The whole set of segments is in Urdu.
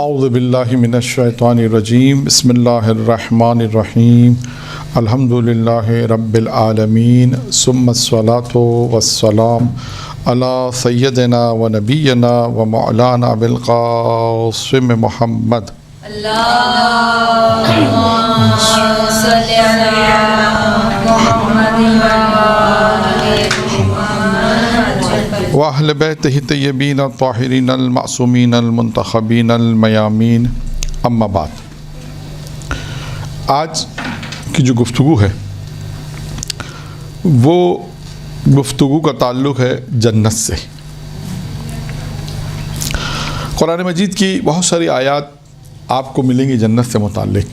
اعوذ باللہ من الشیطان الرجیم بسم اللہ الرحمن الرحیم الحمدللہ رب العالمین ثم الصلاۃ والسلام علی سیدنا و نبینا و مولانا بالقاسم محمد اللہم صلی علی محمد وأہل بیتہ الطیبین الطاہرین المعصومین المنتخبین المیامین اما بعد. آج کی جو گفتگو ہے وہ گفتگو کا تعلق ہے جنت سے. قرآن مجید کی بہت ساری آیات آپ کو ملیں گی جنت سے متعلق،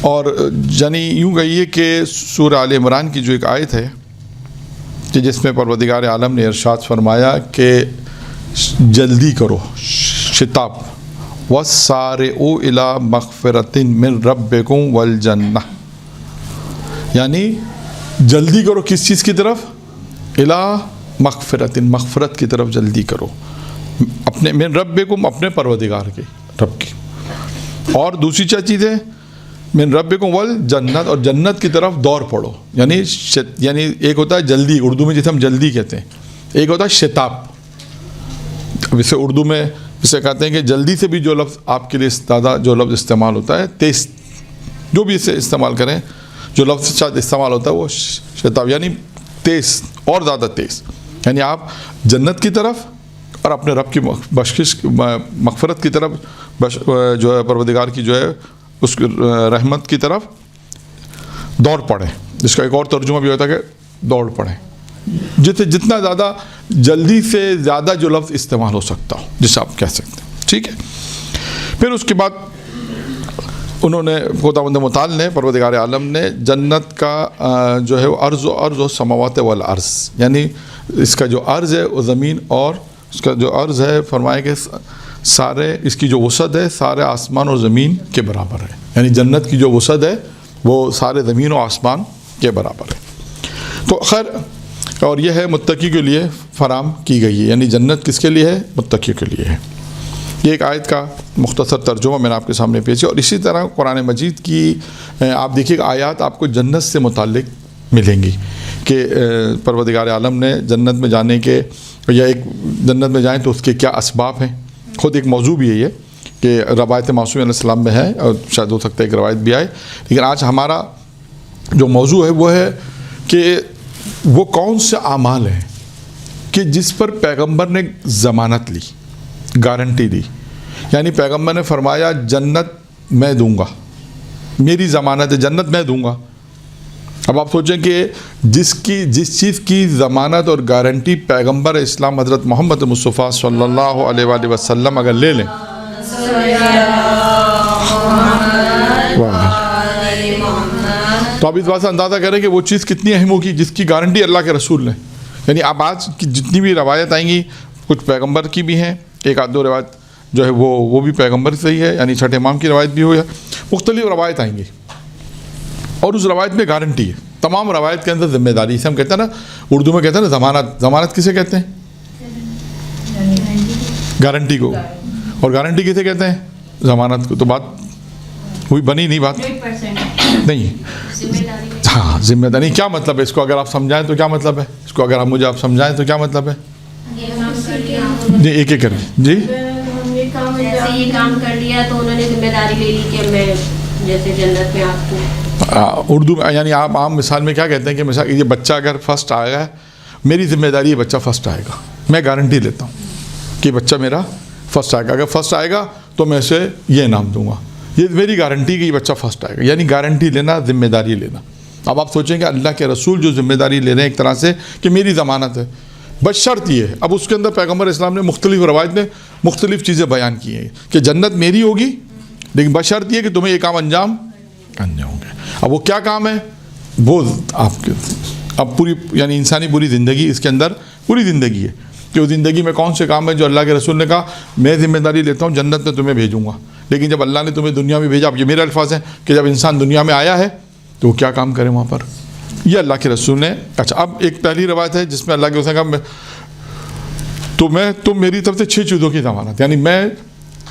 اور یعنی یوں کہیے کہ سورہ آل عمران کی جو ایک آیت ہے کہ جس میں پروردگار عالم نے ارشاد فرمایا کہ جلدی کرو، شتاب وَالسَّارِعُوا إِلَىٰ مَغْفِرَةٍ مِّن رَبِّكُمْ وَالْجَنَّةِ، یعنی جلدی کرو کس چیز کی طرف؟ اِلَىٰ مغفرۃ، مغفرت کی طرف جلدی کرو، اپنے من ربکم، اپنے پروردگار کے رب کی. اور دوسری کیا چیز ہے؟ من ربکم والجنت، اور جنت کی طرف دوڑ پڑو. یعنی ایک ہوتا ہے جلدی، اردو میں جسے ہم جلدی کہتے ہیں، ایک ہوتا ہے شتاب. ویسے اردو میں جسے کہتے ہیں کہ جلدی سے بھی جو لفظ آپ کے لیے زیادہ جو لفظ استعمال ہوتا ہے، تیز، جو بھی اسے استعمال کریں، جو لفظ شاید استعمال ہوتا ہے وہ شتاب، یعنی تیز اور زیادہ تیز. یعنی آپ جنت کی طرف اور اپنے رب کی بخشش مغفرت کی طرف جو ہے پروردگار کی جو ہے اس رحمت کی طرف دوڑ پڑیں. جس کا ایک اور ترجمہ بھی ہوتا ہے کہ دوڑ پڑیں، جتنا زیادہ جلدی سے زیادہ جو لفظ استعمال ہو سکتا ہو جسے آپ کہہ سکتے ہیں. ٹھیک ہے. پھر اس کے بعد انہوں نے خداوند متعال نے پروردگار عالم نے جنت کا جو ہے عرض و سماوات والارض، یعنی اس کا جو عرض ہے وہ زمین اور اس کا جو عرض ہے فرمائے کہ سارے اس کی جو وسعت ہے سارے آسمان اور زمین کے برابر ہے. یعنی جنت کی جو وسعت ہے وہ سارے زمین و آسمان کے برابر ہے. تو خیر، اور یہ ہے متقی کے لیے فراہم کی گئی ہے، یعنی جنت کس کے لیے ہے؟ متقی کے لیے ہے. یہ ایک آیت کا مختصر ترجمہ میں نے آپ کے سامنے پیش کیا. اور اسی طرح قرآن مجید کی آپ دیکھیے کہ آیات آپ کو جنت سے متعلق ملیں گی کہ پروردگار عالم نے جنت میں جانے کے یا ایک جنت میں جائیں تو اس کے کیا اسباب ہیں. خود ایک موضوع بھی ہے یہ کہ روایت معصوم علیہ السلام میں ہے، اور شاید ہو سکتا ہے ایک روایت بھی آئے، لیکن آج ہمارا جو موضوع ہے وہ ہے کہ وہ کون سے اعمال ہیں کہ جس پر پیغمبر نے ضمانت لی، گارنٹی دی. یعنی پیغمبر نے فرمایا جنت میں دوں گا، میری ضمانت ہے، جنت میں دوں گا. اب آپ سوچیں کہ جس چیز کی ضمانت اور گارنٹی پیغمبر اسلام حضرت محمد مصطفیٰ صلی اللہ علیہ وآلہ وسلم اگر لے لیں، تو آپ اس بات سے اندازہ کریں کہ وہ چیز کتنی اہم ہوگی جس کی گارنٹی اللہ کے رسول نے. یعنی اب آج کی جتنی بھی روایت آئیں گی کچھ پیغمبر کی بھی ہیں، ایک آدھ دو روایت جو ہے وہ بھی پیغمبر سے ہی ہے، یعنی چھٹے امام کی روایت بھی ہوئی ہے، مختلف روایت آئیں گی اور اس روایت میں گارنٹی ہے. تمام روایت کے اندر ذمہ داری، اسے ہم کہتے ہیں نا، اردو میں کہتے ہیں نا ضمانت. ضمانت کسے کہتے ہیں؟ گارنٹی کو. اور گارنٹی کسے کہتے ہیں؟ ضمانت کو. تو بات ہوئی، بنی نہیں بات نہیں. ہاں، ذمہ داری کیا مطلب ہے؟ اس کو اگر آپ سمجھائیں تو کیا مطلب ہے؟ اس کو اگر آپ مجھے سمجھائیں تو کیا مطلب ہے؟ جی ایک ایک کر جی یہ کام کر لیا تو انہوں نے ذمہ داری لے لی کہ میں جیسے جنت میں آپ کو. اردو میں یعنی آپ عام مثال میں کیا کہتے ہیں کہ مثال یہ بچہ اگر فرسٹ آئے گا، میری ذمہ داری ہے بچہ فرسٹ آئے گا، میں گارنٹی لیتا ہوں کہ بچہ میرا فرسٹ آئے گا. اگر فرسٹ آئے گا تو میں اسے یہ انعام دوں گا، یہ میری گارنٹی کہ یہ بچہ فرسٹ آئے گا. یعنی گارنٹی لینا، ذمہ داری لینا. اب آپ سوچیں کہ اللہ کے رسول جو ذمہ داری لے رہے ہیں ایک طرح سے کہ میری ضمانت ہے، بس شرط یہ ہے. اب اس کے اندر پیغمبر اسلام نے مختلف روایت میں مختلف چیزیں بیان کی ہیں کہ جنت میری ہوگی، لیکن بس شرط یہ کہ تمہیں یہ کام انجام کرنے ہوں گے. اب وہ کیا کام ہے؟ وہ آپ کے اب پوری یعنی انسانی پوری زندگی، اس کے اندر پوری زندگی ہے کہ وہ زندگی میں کون سے کام ہے جو اللہ کے رسول نے کہا میں ذمہ داری لیتا ہوں جنت میں تمہیں بھیجوں گا. لیکن جب اللہ نے تمہیں دنیا میں بھیجا، اب یہ میرے الفاظ ہیں کہ جب انسان دنیا میں آیا ہے تو وہ کیا کام کرے وہاں پر، یہ اللہ کے رسول نے. اچھا، اب ایک پہلی روایت ہے جس میں اللہ کے رسول نے کہا تم میری طرف سے 6 چیزوں کی ضمانت، یعنی میں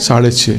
6:30।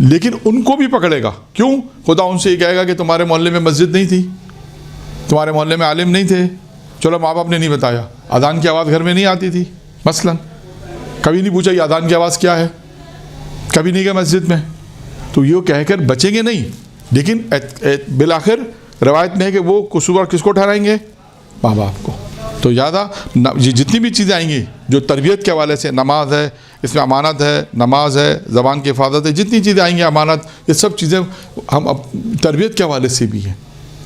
لیکن ان کو بھی پکڑے گا. کیوں؟ خدا ان سے یہ کہے گا کہ تمہارے محلے میں مسجد نہیں تھی, تمہارے محلے میں عالم نہیں تھے, چلو ماں باپ نے نہیں بتایا, اذان کی آواز گھر میں نہیں آتی تھی مثلا, کبھی نہیں پوچھا یہ اذان کی آواز کیا ہے, کبھی نہیں گئے مسجد میں, تو یہ کہہ کر بچیں گے نہیں. لیکن بالآخر روایت میں ہے کہ وہ قصور کس کو ٹھہرائیں گے؟ ماں باپ کو. تو یادہ جتنی بھی چیزیں آئیں گی جو تربیت کے حوالے سے, نماز ہے, اس میں امانت ہے, نماز ہے, زبان کی حفاظت ہے, جتنی چیزیں آئیں گی امانت, یہ سب چیزیں ہم تربیت کے حوالے سے بھی ہیں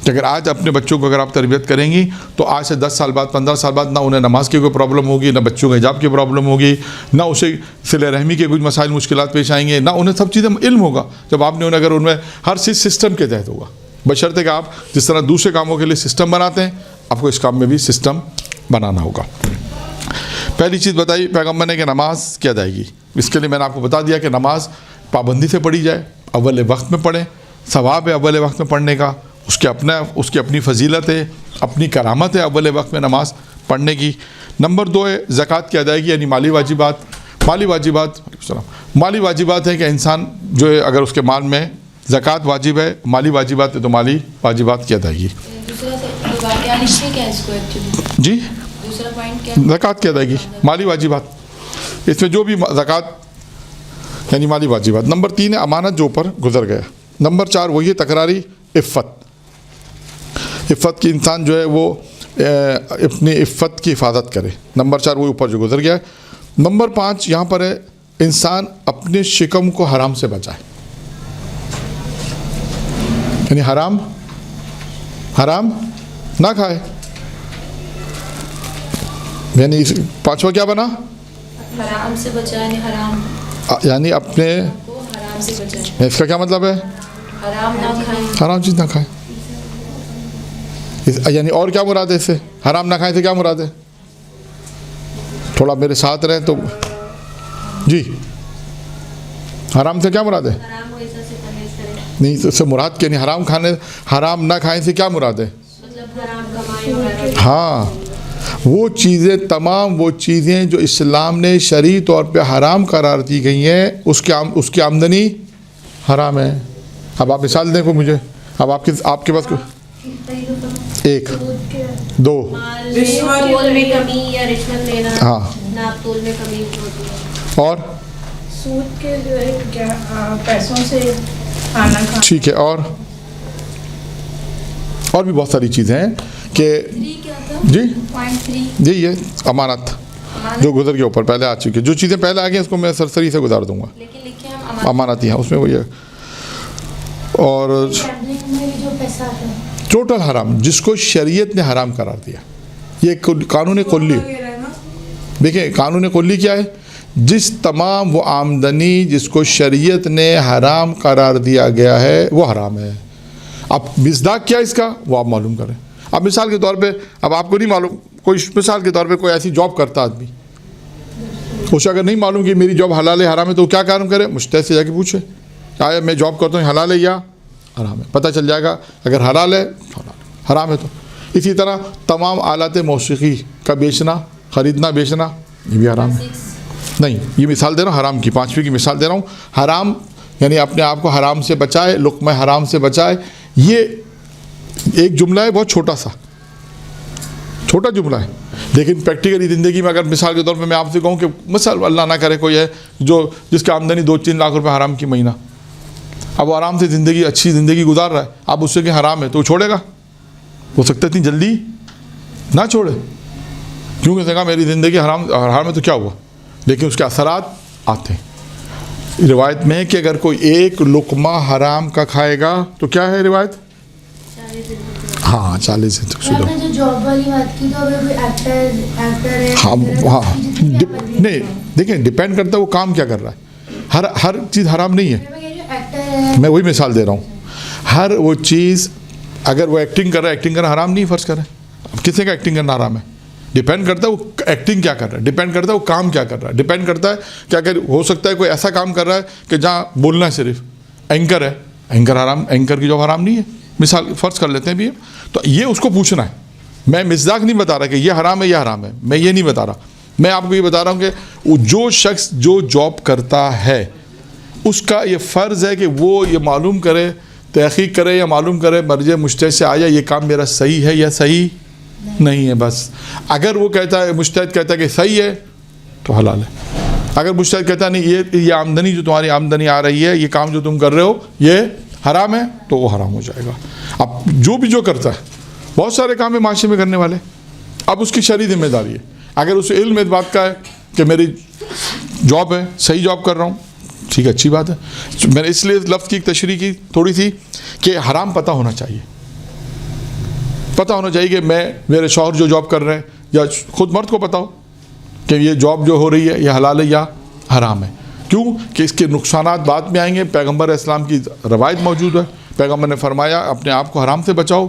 کہ اگر آج اپنے بچوں کو اگر آپ تربیت کریں گی تو آج سے 10 سال بعد 15 سال بعد نہ انہیں نماز کی کوئی پرابلم ہوگی, نہ بچوں کے حجاب کی پرابلم ہوگی, نہ اسے صلہ رحمی کے کچھ مسائل مشکلات پیش آئیں گے, نہ انہیں سب چیزیں علم ہوگا جب آپ نے انہیں اگر ان میں ہر چیز سسٹم کے تحت ہوگا. بشرطے کہ آپ جس طرح دوسرے کاموں کے لیے سسٹم بناتے ہیں آپ کو اس کام میں بھی سسٹم بنانا ہوگا. پہلی چیز بتائی پیغمبر نے کہ نماز کی ادائیگی. اس کے لیے میں نے آپ کو بتا دیا کہ نماز پابندی سے پڑھی جائے, اول وقت میں پڑھیں, ثواب ہے اول وقت میں پڑھنے کا, اس کی اپنی فضیلت ہے, اپنی کرامت ہے اول وقت میں نماز پڑھنے کی. نمبر 2 ہے زکوٰۃ کی ادائیگی, یعنی مالی واجبات. مالی واجبات ہے کہ انسان جو ہے اگر اس کے مال میں زکوٰۃ واجب ہے, مالی واجبات ہے تو مالی واجبات کی ادائیگی. جی زکوٰۃ کی ادائیگی, مالی واجبات, اس میں جو بھی زکوٰۃ یعنی مالی واجبات. نمبر 3 ہے امانت جو اوپر گزر گیا. نمبر 4 وہی ہے تکراری عفت کی, انسان جو ہے وہ اپنی عفت کی حفاظت کرے. نمبر 4 وہی اوپر جو گزر گیا ہے. نمبر 5 یہاں پر ہے انسان اپنے شکم کو حرام سے بچائے, یعنی حرام نہ کھائے. یعنی 5واں کیا بنا؟ حرام سے بچائے, حرام یعنی اپنے کو حرام سے بچائے. اس کا کیا مطلب ہے؟ حرام نہ کھائیں, حرام چیز نہ کھائے. یعنی اور کیا مراد ہے اس سے؟ حرام نہ کھائیں سے کیا مراد ہے؟ تھوڑا میرے ساتھ رہیں تو جی, حرام سے کیا مراد ہے؟ حرام ہو ایسا سے پرہیز کریں, نہیں تو اس سے مراد کیا نہیں, حرام نہ کھائیں سے کیا مراد ہے؟ مطلب حرام کمائیں وغیرہ. ہاں, وہ چیزیں تمام وہ چیزیں جو اسلام نے شرعی طور پہ حرام قرار دی گئی ہیں اس کی آمدنی حرام ہے. اب آپ مثال دیں کو مجھے, اب آپ کے پاس 1 2 تول میں کمی یا رشوت لینا, ہاں, ناپ تول میں کمی ہوتی ہے. اور سود کے جو ہے پیسوں سے کھانا کھانا. ٹھیک ہے, اور بھی بہت ساری چیزیں ہیں کہ جی یہی ہے امانت جو گزر گیا اوپر پہلے آ چکی ہے. جو چیزیں پہلے آ گئی اس کو میں سرسری سے گزار دوں گا. امانت ہی ہے اس میں وہی ہے. اور ٹوٹل حرام جس کو شریعت نے حرام قرار دیا, یہ قانون کلی. دیکھیں قانون کلی کیا ہے؟ جس تمام وہ آمدنی جس کو شریعت نے حرام قرار دیا گیا ہے وہ حرام ہے. اب مصداق کیا اس کا وہ آپ معلوم کریں. اب مثال کے طور پہ, اب آپ کو نہیں معلوم, کوئی مثال کے طور پہ کوئی ایسی جاب کرتا آدمی, اسے اگر نہیں معلوم کہ میری جاب حلال ہے حرام ہے تو کیا کام کرے؟ مجتہد سے جا کے پوچھے آیا میں جاب کرتا ہوں حلال ہے یا حرام ہے, پتہ چل جائے گا. اگر حلال ہے حرام ہے تو. اسی طرح تمام آلات موسیقی کا بیچنا, خریدنا بیچنا یہ بھی حرام ہے. نہیں, یہ مثال دے رہا ہوں حرام کی, 5ویں کی مثال دے رہا ہوں. حرام یعنی اپنے آپ کو حرام سے بچائے, لقمہ حرام سے بچائے. یہ ایک جملہ ہے, بہت چھوٹا جملہ ہے, لیکن پریکٹیکلی زندگی میں اگر مثال کے طور پہ میں آپ سے کہوں کہ مثال اللہ نہ کرے کوئی ہے جس کی آمدنی 2-3 لاکھ روپے حرام کی مہینہ, اب وہ آرام سے زندگی اچھی زندگی گزار رہا ہے, آپ اس سے کہ حرام ہے تو وہ چھوڑے گا؟ ہو سکتا ہے اتنی جلدی نہ چھوڑے, کیونکہ اس نے کہا میری زندگی حرام ہے تو کیا ہوا, لیکن اس کے اثرات آتے ہیں. روایت میں ہے کہ اگر کوئی ایک لقمہ حرام کا کھائے گا تو کیا ہے روایت؟ ہاں 40 دن تک شدہ. جو جاب والی بات کی تو اگر کوئی ایکٹر ہے ہاں نہیں, دیکھیں ڈیپینڈ کرتا ہے وہ کام کیا کر رہا ہے. ہر چیز حرام نہیں ہے. میں وہی مثال دے رہا ہوں, ہر وہ چیز اگر وہ ایکٹنگ کر رہا ہے, ایکٹنگ کرنا حرام نہیں فرض کریں. اب کسی کا ایکٹنگ کرنا حرام ہے؟ ڈیپینڈ کرتا ہے وہ ایکٹنگ کیا کر رہا ہے, ڈیپینڈ کرتا ہے وہ کام کیا کر رہا ہے, ڈیپینڈ کرتا ہے کہ اگر ہو سکتا ہے کوئی ایسا کام کر رہا ہے کہ جہاں بولنا ہے صرف, اینکر ہے, اینکر حرام, اینکر کی جو حرام نہیں ہے, مثال فرض کر لیتے ہیں بھی. تو یہ اس کو پوچھنا ہے. میں مصداق نہیں بتا رہا کہ یہ حرام ہے یہ حرام ہے, میں یہ نہیں بتا رہا. میں آپ کو یہ بتا رہا ہوں کہ جو شخص جو جاب کرتا ہے اس کا یہ فرض ہے کہ وہ یہ معلوم کرے, تحقیق کرے یا معلوم کرے مرجع مجتہد سے آیا یہ کام میرا صحیح ہے یا صحیح نہیں ہے. بس اگر وہ کہتا ہے, مجتہد کہتا ہے کہ صحیح ہے تو حلال ہے. اگر مجتہد کہتا ہے نہیں یہ آمدنی جو تمہاری آمدنی آ رہی ہے, یہ کام جو تم کر رہے ہو یہ حرام ہے, تو وہ حرام ہو جائے گا. اب جو کرتا ہے, بہت سارے کام ہے معاشرے میں کرنے والے, اب اس کی شرعی ذمہ داری ہے. اگر اسے علم اس بات کا ہے کہ میری جاب ہے, صحیح جاب کر رہا ہوں, ٹھیک ہے, اچھی بات ہے. میں نے اس لیے لفظ کی تشریح کی تھوڑی سی کہ حرام پتہ ہونا چاہیے, پتہ ہونا چاہیے کہ میرے شوہر جو جاب کر رہے ہیں یا خود مرد کو پتہ ہو کہ یہ جاب جو ہو رہی ہے یہ حلال ہے یا حرام ہے. کیوں کہ اس کے نقصانات بعد میں آئیں گے. پیغمبر اسلام کی روایت موجود ہے, پیغمبر نے فرمایا اپنے آپ کو حرام سے بچاؤ,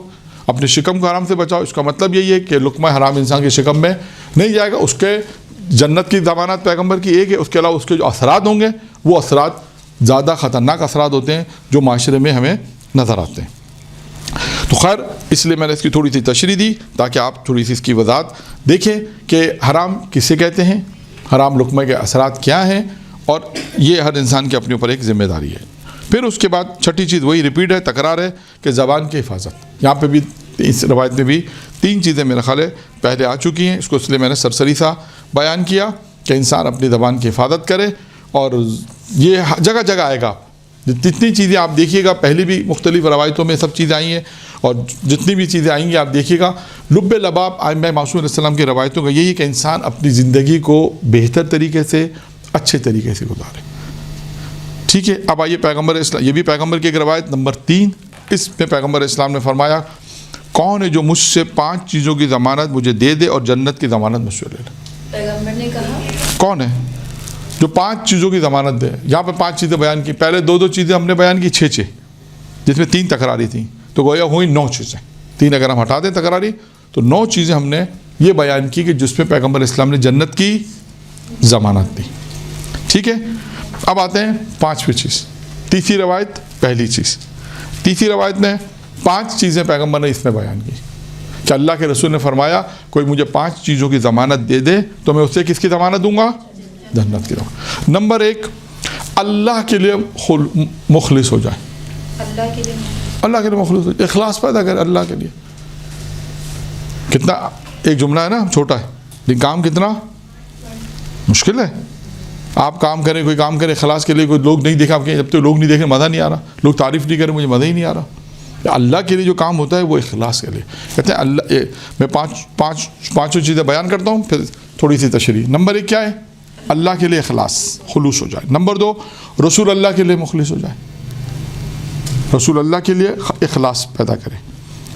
اپنے شکم کو حرام سے بچاؤ. اس کا مطلب یہی ہے کہ لقمہ حرام انسان کے شکم میں نہیں جائے گا. اس کے جنت کی ضمانت پیغمبر کی ایک ہے, اس کے علاوہ اس کے جو اثرات ہوں گے وہ اثرات زیادہ خطرناک اثرات ہوتے ہیں جو معاشرے میں ہمیں نظر آتے ہیں. تو خیر اس لیے میں نے اس کی تھوڑی سی تشریح دی تاکہ آپ تھوڑی سی اس کی وضاحت دیکھیں کہ حرام کسے کہتے ہیں, حرام لقمہ کے اثرات کیا ہیں, اور یہ ہر انسان کے اپنے اوپر ایک ذمہ داری ہے. پھر اس کے بعد چھٹی چیز وہی ریپیٹ ہے, تکرار ہے کہ زبان کی حفاظت. یہاں پہ بھی اس روایت میں بھی 3 چیزیں میرا خیال ہے پہلے آ چکی ہیں. اس کو اس لیے میں نے سرسری سا بیان کیا کہ انسان اپنی زبان کی حفاظت کرے, اور یہ جگہ جگہ آئے گا. جتنی چیزیں آپ دیکھیے گا, پہلے بھی مختلف روایتوں میں سب چیزیں آئی ہیں, اور جتنی بھی چیزیں آئیں گی آپ دیکھیے گا, لب لباب ائمہ معصومین علیہ السلام کی روایتوں کا یہی ہے کہ انسان اپنی زندگی کو بہتر طریقے سے, اچھے طریقے سے گزارے. ٹھیک ہے. اب آئیے پیغمبر اسلام, یہ بھی پیغمبر کی ایک روایت نمبر 3. اس میں پیغمبر اسلام نے فرمایا کون ہے جو مجھ سے 5 چیزوں کی ضمانت مجھے دے دے اور جنت کی ضمانت مجھ سے لے لے. پیغمبر نے کہا کون ہے جو 5 چیزوں کی ضمانت دے. یہاں پہ 5 چیزیں بیان کی, پہلے 2 چیزیں ہم نے بیان کی, 6 جس میں 3 تکراری تھیں, تو گویا ہوئی 9 چیزیں. 3 اگر ہم ہٹا دیں تکراری تو 9 چیزیں ہم نے یہ بیان کی کہ جس میں پیغمبر اسلام نے جنت کی ضمانت دی. ٹھیک ہے. اب آتے ہیں 5ویں چیز, تیسری روایت. پہلی چیز تیسری روایت نے 5 چیزیں پیغمبر نے اس میں بیان کی کہ اللہ کے رسول نے فرمایا کوئی مجھے 5 چیزوں کی ضمانت دے دے تو میں اسے کس کی ضمانت دوں گا, جنت کی ضمانت. نمبر 1, اللہ کے لیے مخلص ہو جائے. اللہ کے لیے مخلص ہو جائے, اخلاص پیدا کرے اللہ کے لیے. کتنا ایک جملہ ہے نا, چھوٹا ہے لیکن کام کتنا مشکل ہے. آپ کام کریں, کوئی کام کرے اخلاص کے لیے, کوئی لوگ نہیں دیکھا آپ کے, جب تک لوگ نہیں دیکھیں مزہ نہیں آ رہا, لوگ تعریف نہیں کریں مجھے مزہ ہی نہیں آ رہا. اللہ کے لیے جو کام ہوتا ہے وہ اخلاص کے لیے. کہتے ہیں اللہ, میں پانچوں چیزیں بیان کرتا ہوں پھر تھوڑی سی تشریح. نمبر 1 کیا ہے, اللہ کے لیے اخلاص خلوص ہو جائے. نمبر 2, رسول اللہ کے لیے مخلص ہو جائے, رسول اللہ کے لیے اخلاص پیدا کرے.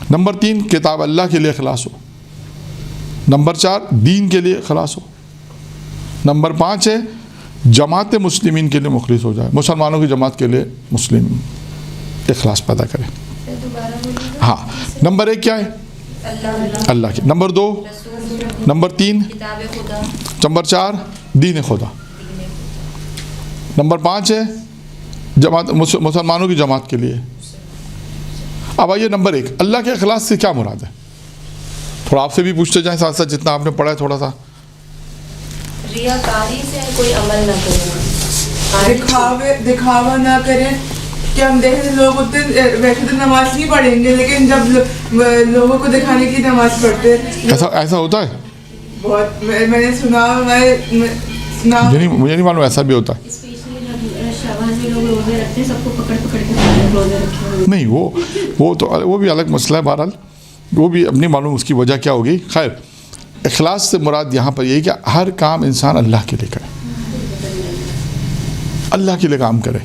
نمبر 3, کتاب اللہ کے لیے اخلاص ہو. نمبر 4, دین کے لیے اخلاص ہو. نمبر 5 ہے جماعت مسلمین کے لیے مخلص ہو جائے, مسلمانوں کی جماعت کے لیے مسلم اخلاص پیدا کرے. ہاں. نمبر 1 کیا ہے, اللہ کے. نمبر 2, نمبر 3 نمبر 4 دین خدا. نمبر 5 ہے جماعت مسلمانوں کی جماعت کے لیے. اب آئیے نمبر 1, اللہ کے اخلاص سے کیا مراد ہے, تھوڑا آپ سے بھی پوچھتے جائیں ساتھ ساتھ جتنا آپ نے پڑھا ہے تھوڑا سا. ریاکاری سے کوئی عمل نہ کرے, دکھاوا نہ کریں کہ ہم دیکھیں لوگ اتنے ویسے تو نماز نہیں پڑھیں گے لیکن جب لوگوں کو دکھانے کی نماز پڑھتے ہیں. ایسا ہوتا ہے بہت, میں نے سنا, مجھے نہیں معلوم ایسا بھی ہوتا ہے. نہیں وہ بھی الگ مسئلہ ہے. بہرحال وہ بھی اب نہیں معلوم اس کی وجہ کیا ہوگی. خیر, اخلاص سے مراد یہاں پر یہی کہ ہر کام انسان اللہ کے لیے کرے, اللہ کے لیے کام کرے.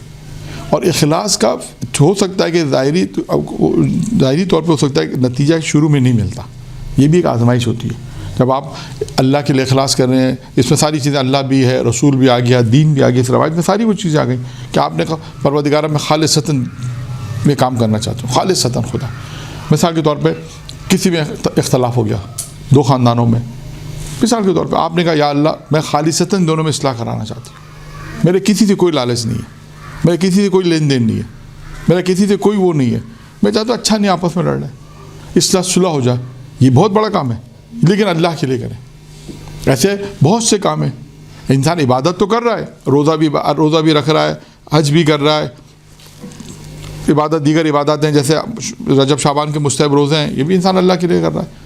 اور اخلاص کا ہو سکتا ہے کہ ظاہری طور پہ ہو سکتا ہے کہ نتیجہ شروع میں نہیں ملتا, یہ بھی ایک آزمائش ہوتی ہے. جب آپ اللہ کے لیے اخلاص کر رہے ہیں, اس میں ساری چیزیں اللہ بھی ہے, رسول بھی آ گیا, دین بھی آ گیا, اس روایت میں ساری وہ چیزیں آ گئیں کہ آپ نے کہا پروردگارہ میں خالصتاً میں کام کرنا چاہتا ہوں, خالصتاً خدا. مثال کے طور پہ کسی میں اختلاف ہو گیا 2 خاندانوں میں, مثال کے طور پہ آپ نے کہا یا اللہ میں خالصتاً دونوں میں اصلاح کرانا چاہتی ہوں, میرے کسی سے کوئی لالچ نہیں ہے, میرے کسی سے کوئی لین دین نہیں ہے, میرا کسی سے کوئی وہ نہیں ہے, میں چاہتا ہوں اچھا نہیں آپس میں لڑ رہے, اصلاح صلح ہو جائے. یہ بہت بڑا کام ہے لیکن اللہ کے لیے کریں. ایسے بہت سے کام ہیں. انسان عبادت تو کر رہا ہے, روزہ بھی رکھ رہا ہے, حج بھی کر رہا ہے, دیگر عبادات ہیں جیسے رجب شعبان کے مستحب روزے ہیں, یہ بھی انسان اللہ کے لیے کر رہا ہے.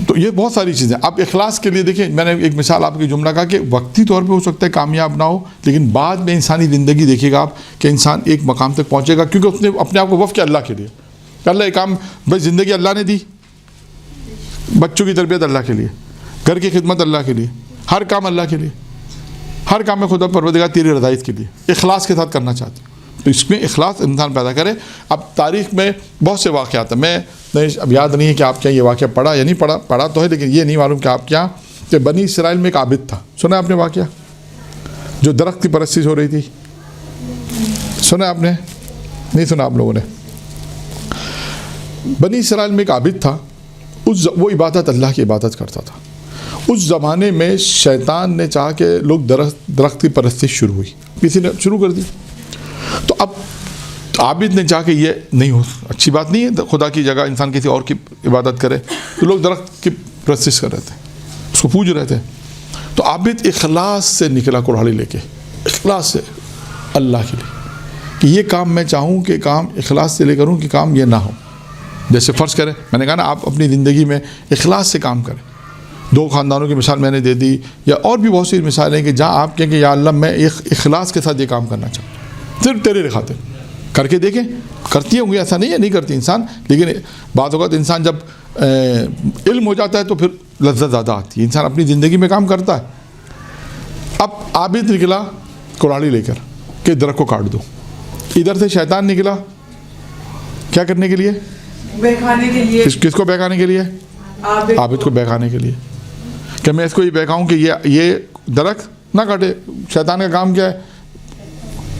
تو یہ بہت ساری چیزیں. اب اخلاص کے لیے دیکھیں, میں نے ایک مثال آپ کی جملہ کہا کہ وقتی طور پہ ہو سکتا ہے کامیاب نہ ہو, لیکن بعد میں انسانی زندگی دیکھیے گا آپ کہ انسان ایک مقام تک پہنچے گا, کیونکہ اس نے اپنے آپ کو وقف کیا اللہ کے لیے. اللہ ایک کام, بھائی زندگی اللہ نے دی, بچوں کی تربیت اللہ کے لیے, گھر کی خدمت اللہ کے لیے, ہر کام اللہ کے لیے, ہر کام میں خدا پروردگار تیری رضائیت کے لیے اخلاص کے ساتھ کرنا چاہتے ہیں. تو اس میں اخلاص انسان پیدا کرے. اب تاریخ میں بہت سے واقعات ہیں, میں اب یاد نہیں ہے کہ آپ کیا یہ واقعہ پڑھا یا نہیں پڑھا تو ہے, لیکن یہ نہیں معلوم کہ آپ کیا, کہ بنی اسرائیل میں ایک عابد تھا. سنا آپ نے واقعہ, جو درخت کی پرستش ہو رہی تھی, سنا آپ نے, نہیں سنا آپ لوگوں نے؟ بنی اسرائیل میں ایک عابد تھا, وہ عبادت اللہ کی عبادت کرتا تھا. اس زمانے میں شیطان نے چاہا کہ لوگ درخت کی پرستش شروع ہوئی, کسی نے شروع کر دی. تو اب عابد نے چاہا کہ یہ نہیں ہو, اچھی بات نہیں ہے خدا کی جگہ انسان کسی اور کی عبادت کرے. تو لوگ درخت کی پرستش کر رہے تھے, اس کو پوج رہے تھے. تو عابد اخلاص سے نکلا کڑھاڑی لے کے, اخلاص سے اللہ کے لیے, کہ یہ کام میں چاہوں کہ کام اخلاص سے لے کروں, کہ کام یہ نہ ہو. جیسے فرض کریں, میں نے کہا نا آپ اپنی زندگی میں اخلاص سے کام کریں. 2 خاندانوں کی مثال میں نے دے دی, یا اور بھی بہت سی مثالیں کہ جہاں آپ کہیں کہ یا اللہ میں اخلاص کے ساتھ یہ کام کرنا چاہوں, صرف تیرے خاطر. کر کے دیکھیں, کرتی ہوں گی, ایسا نہیں ہے نہیں کرتی انسان, لیکن بعض اوقات انسان جب علم ہو جاتا ہے تو پھر لذت زیادہ آتی ہے, انسان اپنی زندگی میں کام کرتا ہے. اب عابد نکلا کڑھاڑی لے کر کہ درخت کو کاٹ دو. ادھر سے شیطان نکلا کیا کرنے کے لیے, بہکانے کے لیے. کس کو بہکانے کے لیے؟ عابد کو بہکانے کے لیے, کہ میں اس کو یہ بہکاؤں کہ یہ درخت نہ کاٹے. شیطان کا کام کیا ہے,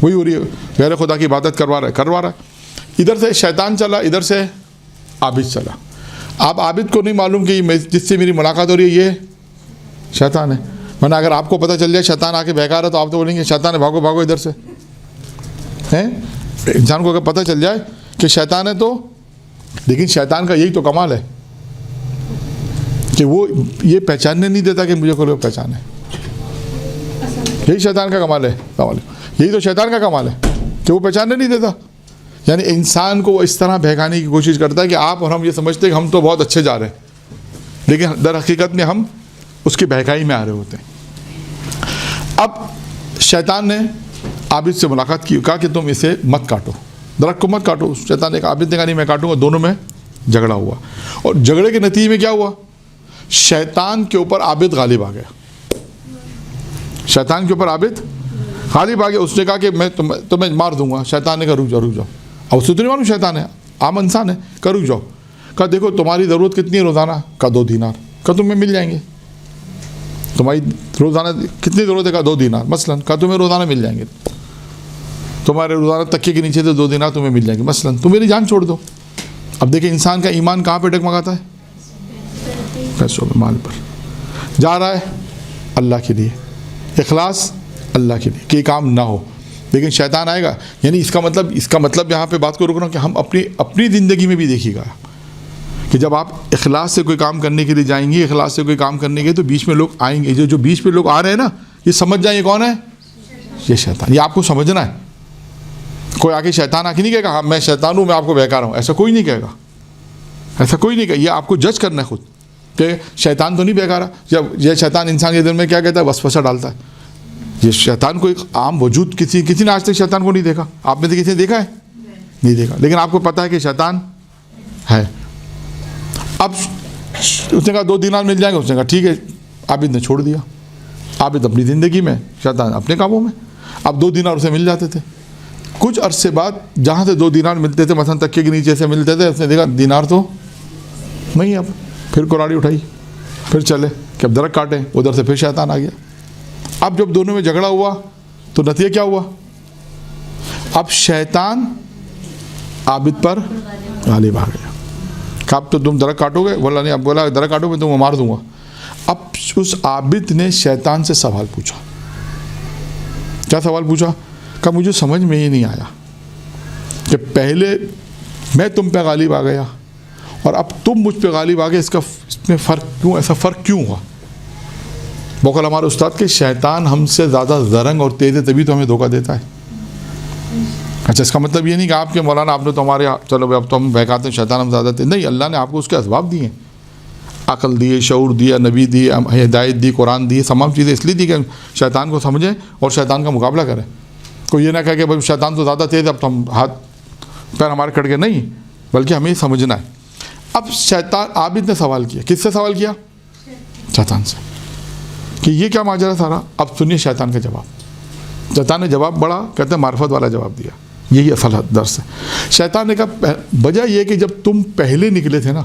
وہی ہو رہی ہے, غیر خدا کی عبادت کروا رہا ہے. ادھر سے شیطان چلا, ادھر سے عابد چلا. اب عابد کو نہیں معلوم کہ جس سے میری ملاقات ہو رہی ہے یہ شیطان ہے. ورنہ اگر آپ کو پتہ چل جائے شیطان آ کے بہکا رہا تو آپ تو بولیں گے شیطان ہے, بھاگو بھاگو ادھر سے. انسان کو اگر پتہ چل جائے کہ شیطان ہے تو, لیکن شیطان کا یہی تو کمال ہے کہ وہ یہ پہچاننے نہیں دیتا کہ مجھے کوئی لوگ پہچانے. یہی شیطان کا کمال ہے, یہی تو شیطان کا کمال ہے کہ وہ پہچاننے نہیں دیتا. یعنی انسان کو وہ اس طرح بہکانے کی کوشش کرتا ہے کہ آپ اور ہم یہ سمجھتے ہیں کہ ہم تو بہت اچھے جا رہے ہیں, لیکن در حقیقت میں ہم اس کی بہکائی میں آ رہے ہوتے ہیں. اب شیطان نے عابد سے ملاقات کی, کہا کہ تم اسے مت کاٹو, درخت کو مت کاٹو. شیطان نے کہا, عابد نے کہا نہیں میں کاٹوں گا. دونوں میں جھگڑا ہوا, اور جھگڑے کے نتیجے میں کیا ہوا, شیطان کے اوپر عابد غالب آ گیا. شیطان کے اوپر عابد غالب آ گیا. اس نے کہا کہ میں تمہیں مار دوں گا. شیطان نے کہا رک جاؤ. اب اسے تو نہیں معلوم شیطان ہے, عام انسان ہے. کہا رک جاؤ. کہا دیکھو تمہاری ضرورت کتنی ہے روزانہ؟ کہا 2 دینار. کہا تمہیں مل جائیں گے. تمہاری روزانہ کتنی ضرورت ہے؟ کہا 2 دینار. مثلاً کہا تمہیں روزانہ مل جائیں گے. تمہارے روزانہ تکیے کے نیچے تو 2 دینار تمہیں مل جائیں گے. مثلاً تم میری جان چھوڑ دو. اب دیکھیں انسان کا ایمان کہاں پہ ڈگمگاتا ہے, پیسوں پہ, مال پر. جا رہا ہے اللہ کے لیے, اخلاص اللہ کے لیے کہ یہ کام نہ ہو, لیکن شیطان آئے گا. یعنی اس کا مطلب یہاں پہ بات کو روک رہا ہوں کہ ہم اپنی زندگی میں بھی دیکھیے گا کہ جب آپ اخلاص سے کوئی کام کرنے کے لیے جائیں گے, اخلاص سے کوئی کام کرنے کے تو بیچ میں لوگ آئیں گے. جو بیچ میں لوگ آ رہے ہیں نا, یہ سمجھ جائیں یہ کون ہے, یہ شیطان. یہ آپ کو سمجھنا ہے. کوئی آ کے شیطان آ کے نہیں کہے گا ہاں میں شیطان ہوں, میں آپ کو بہکا رہا ہوں. ایسا کوئی نہیں کہے گا, ایسا کوئی نہیں کہے. یہ آپ کو جج کرنا ہے خود کہ شیطان تو نہیں بہکا رہا. جب یہ شیطان انسان کے دل میں کیا کہتا ہے, وسوسہ ڈالتا ہے. یہ شیطان کو ایک عام وجود, کسی نے آج تک شیطان کو نہیں دیکھا. آپ میں سے کسی نے دیکھا ہے؟ نہیں دیکھا, لیکن آپ کو پتہ ہے کہ شیطان ہے. اب اس نے کہا 2 دینار مل جائیں گے. اس نے کہا ٹھیک ہے. عابد نے چھوڑ دیا. عابد اپنی زندگی میں, شیطان اپنے کاموں میں. اب 2 دینار اسے مل جاتے تھے. کچھ عرصے بعد جہاں سے 2 دینار ملتے تھے, مثلا تکیے کے نیچے سے ملتے تھے, اس نے دیکھا دینار تو نہیں. اب پھر کراڑی اٹھائی, پھر چلے کہ اب درخت کاٹیں. ادھر سے پھر شیطان آ گیا. اب جب دونوں میں جھگڑا ہوا تو نتیجہ کیا ہوا, اب شیطان عابد پر غالب آ گیا. کہ اب تو تم درخت کاٹو گے؟ بولا نہیں. اب بولا درخت کاٹو گے تو میں مار دوں گا. اب اس عابد نے شیطان سے سوال پوچھا. کیا سوال پوچھا؟ کہ مجھے سمجھ میں یہ نہیں آیا کہ پہلے میں تم پہ غالب آ گیا اور اب تم مجھ پہ غالب آ گئے, اس میں فرق کیوں, ایسا فرق کیوں ہوا؟ بقول ہمارے استاد کہ شیطان ہم سے زیادہ زرنگ اور تیز ہے، تبھی تو ہمیں دھوکہ دیتا ہے۔ اچھا، اس کا مطلب یہ نہیں کہ آپ کے مولانا آپ نے تو ہمارے چلو اب تو ہم بہکاتے ہیں شیطان ہم زیادہ تیز، نہیں، اللہ نے آپ کو اس کے اسباب دیے، عقل دیے، شعور دیا، نبی دی، ہدایت دی، قرآن دی، تمام چیزیں اس لیے دی کہ شیطان کو سمجھیں اور شیطان کا مقابلہ کریں۔ کوئی یہ نہ کہے کہ بھائی شیطان تو زیادہ تیز ہے اب تو ہم ہاتھ پیر ہمارے کٹ گئے، نہیں، بلکہ ہمیں سمجھنا ہے۔ اب شیطان، عابد نے سوال کیا، کس سے سوال کیا؟ شیطان سے، کہ یہ کیا ماجرا سارا؟ اب سنیے شیطان کا جواب۔ شیطان نے جواب بڑا، کہتے ہیں معرفت والا جواب دیا، یہی اصل درس ہے۔ شیطان نے کہا وجہ یہ کہ جب تم پہلے نکلے تھے نا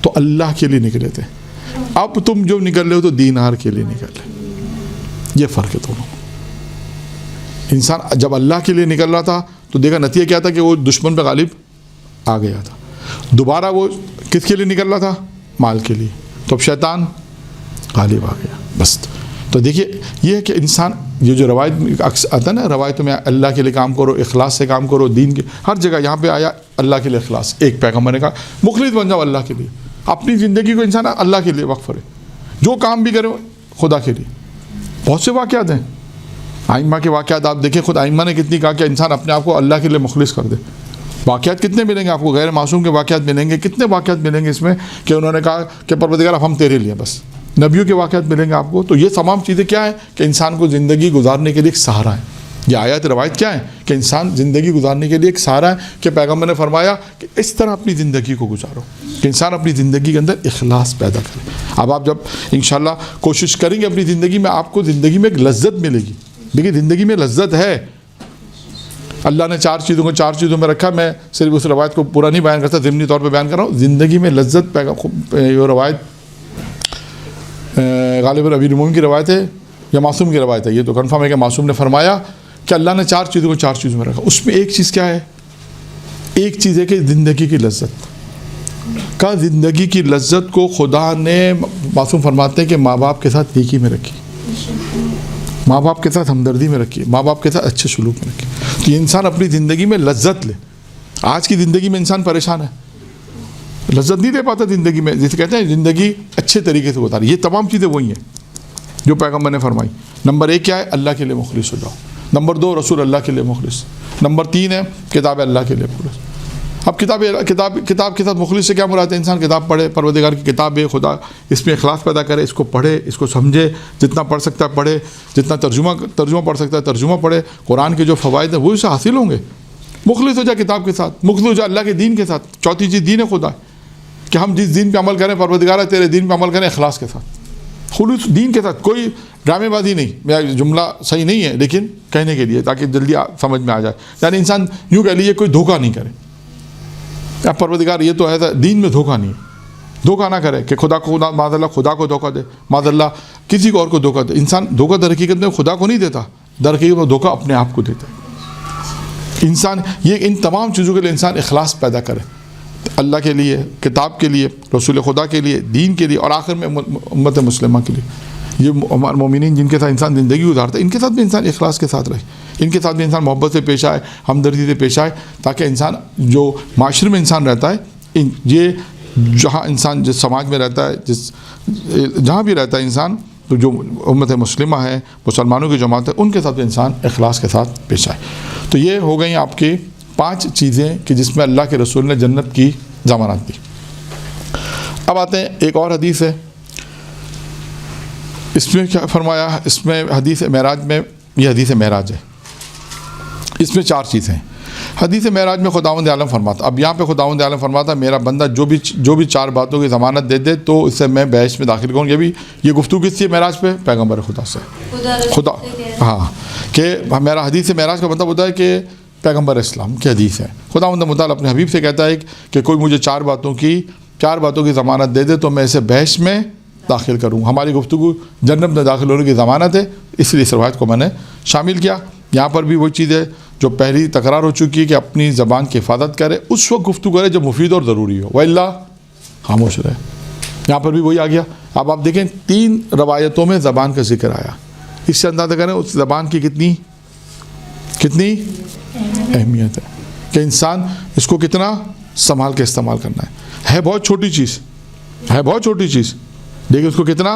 تو اللہ کے لیے نکلے تھے، اب تم جو نکل رہے ہو تو دینار کے لیے نکل رہے، یہ فرق ہے دونوں۔ انسان جب اللہ کے لیے نکل رہا تھا تو دیکھا نتیجہ کیا تھا کہ وہ دشمن پہ غالب آ گیا تھا، دوبارہ وہ کس کے لیے نکل رہا تھا؟ مال کے لیے، تو اب شیطان غالب آ گیا، بس۔ تو دیکھیے یہ ہے کہ انسان، یہ جو روایت آتا ہے نا، روایتوں میں اللہ کے لیے کام کرو، اخلاص سے کام کرو، دین کے ہر جگہ یہاں پہ آیا اللہ کے لیے اخلاص، ایک پیغمبر نے کہا مخلص بن جاؤ اللہ کے لیے، اپنی زندگی کو انسان اللہ کے لیے وقف کرے، جو کام بھی کرے خدا کے لیے۔ بہت سے واقعات ہیں آئمہ کے واقعات، آپ دیکھیں خود آئمہ نے کتنی کہا کہ انسان اپنے آپ کو اللہ کے لیے مخلص کر دے۔ واقعات کتنے ملیں گے آپ کو، غیر معصوم کے واقعات ملیں گے، کتنے واقعات ملیں گے اس میں کہ انہوں نے کہا کہ پروردگار اب ہم تیرے لیے، بس۔ نبیوں کے واقعات ملیں گے آپ کو۔ تو یہ تمام چیزیں کیا ہیں کہ انسان کو زندگی گزارنے کے لیے ایک سہارا ہے۔ یہ آیات روایت کیا ہے کہ انسان زندگی گزارنے کے لیے ایک سہارا ہے، کہ پیغمبر نے فرمایا کہ اس طرح اپنی زندگی کو گزارو کہ انسان اپنی زندگی کے اندر اخلاص پیدا کرے۔ اب آپ جب انشاءاللہ کوشش کریں گے اپنی زندگی میں، آپ کو زندگی میں ایک لذت ملے گی۔ دیکھیے زندگی میں لذت ہے، اللہ نے چار چیزوں میں رکھا۔ میں صرف اس روایت کو پورا نہیں بیان کرتا، ضمنی طور پہ بیان کر رہا ہوں۔ زندگی میں لذت، یہ روایت غالباً امیر المومنین کی روایت ہے یا معصوم کی روایت ہے، یہ تو کنفرم ہے کہ معصوم نے فرمایا کہ اللہ نے چار چیزوں میں رکھا۔ اس میں ایک چیز کیا ہے؟ ایک چیز ہے کہ زندگی کی لذت کا، زندگی کی لذت کو خدا نے، معصوم فرماتے ہیں کہ ماں باپ کے ساتھ نیکی میں رکھی، ماں باپ کے ساتھ ہمدردی میں رکھی، ماں باپ کے ساتھ اچھے سلوک میں رکھی، تو یہ انسان اپنی زندگی میں لذت لے۔ آج کی زندگی میں انسان پریشان ہے، لذت نہیں دے پاتا زندگی میں، جسے کہتے ہیں زندگی اچھے طریقے سے گزاری۔ یہ تمام چیزیں وہی ہیں جو پیغمبر نے فرمائی۔ نمبر 1 کیا ہے؟ اللہ کے لیے مخلص ہو جاؤ۔ نمبر 2 رسول اللہ کے لیے مخلص۔ نمبر 3 ہے کتاب اللہ کے لیے مخلص۔ اب کتاب کے ساتھ مخلص سے کیا مراد ہے؟ انسان کتاب پڑھے، پروردگار کی کتاب ہے، خدا اس میں اخلاص پیدا کرے، اس کو پڑھے، اس کو سمجھے، جتنا پڑھ سکتا ہے پڑھے، جتنا ترجمہ پڑھ سکتا ہے ترجمہ پڑھے، قرآن کے جو فوائد ہیں وہ اسے حاصل ہوں گے۔ مخلص ہو جائے کتاب کے ساتھ، مخلص ہو جائے اللہ کے دین کے ساتھ۔ چوتھی چیز دین خدا ہے، کہ ہم جس دین پہ عمل کریں، پروردگار ہے تیرے دین پہ عمل کریں اخلاص کے ساتھ، خلوص دین کے ساتھ، کوئی ڈرامے بازی نہیں۔ میرا جملہ صحیح نہیں ہے لیکن کہنے کے لیے تاکہ جلدی سمجھ میں آ جائے، یعنی انسان یوں کہہ لیجیے کوئی دھوکہ نہیں کرے۔ اب پروردگار یہ تو ہے دین میں دھوکہ نہیں ہے، دھوکہ نہ کرے کہ معاذ اللہ خدا کو دھوکہ دے، معاذ اللہ کسی کو اور کو دھوکہ دے۔ انسان دھوکہ در حقیقت میں خدا کو نہیں دیتا، در حقیقت میں دھوکہ اپنے آپ کو دیتا ہے۔ انسان یہ ان تمام چیزوں کے لیے انسان اخلاص پیدا کرے، اللہ کے لیے، کتاب کے لیے، رسول خدا کے لیے، دین کے لیے، اور آخر میں امت مسلمہ کے لیے۔ یہ مومنین جن کے ساتھ انسان زندگی گزارتا ہے، ان کے ساتھ بھی انسان اخلاص کے ساتھ رہے، ان کے ساتھ بھی انسان محبت سے پیش آئے، ہمدردی سے پیش آئے، تاکہ انسان جو معاشرے میں انسان رہتا ہے، یہ جہاں انسان جس سماج میں رہتا ہے، جہاں بھی رہتا ہے انسان، تو جو امت مسلمہ ہے، مسلمانوں کی جماعت ہے، ان کے ساتھ بھی انسان اخلاص کے ساتھ پیش آئے۔ تو یہ ہو گئیں آپ کی 5 چیزیں کہ جس میں اللہ کے رسول نے جنت کی ضمانت دی۔ اب آتے ہیں ایک اور حدیث ہے، اس میں کیا فرمایا؟ اس میں حدیث معراج میں، یہ حدیث معراج ہے، اس میں 4 چیزیں ہیں۔ حدیث معراج میں خداوند عالم فرماتا، اب یہاں پہ خداوند عالم فرماتا میرا بندہ جو بھی 4 باتوں کی ضمانت دے دے تو اسے میں بہشت میں داخل کروں۔ یہ گفتگو کس سے؟ معراج پہ، پیغمبر خدا سے، خدا، ہاں، کہ میرا حدیث معراج کا مطلب ہوتا ہے کہ پیغمبر اسلام کی حدیث ہے۔ خداوند متعال اپنے حبیب سے کہتا ہے کہ کوئی مجھے 4 باتوں کی ضمانت دے دے تو میں اسے بہشت میں داخل کروں۔ ہماری گفتگو جنت میں داخل ہونے کی ضمانت ہے، اس لیے اس روایت کو میں نے شامل کیا۔ یہاں پر بھی وہی چیز ہے جو پہلی تکرار ہو چکی ہے کہ اپنی زبان کی حفاظت کرے، اس وقت گفتگو کرے جب مفید اور ضروری ہو، وَإِلَّا خاموش رہے۔ یہاں پر بھی وہی آ گیا۔ اب آپ دیکھیں 3 روایتوں میں زبان کا ذکر آیا، اس سے اندازہ کریں اس زبان کی کتنی اہمیت ہے، کہ انسان اس کو کتنا سنبھال کے استعمال کرنا ہے بہت چھوٹی چیز، لیکن اس کو کتنا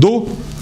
2,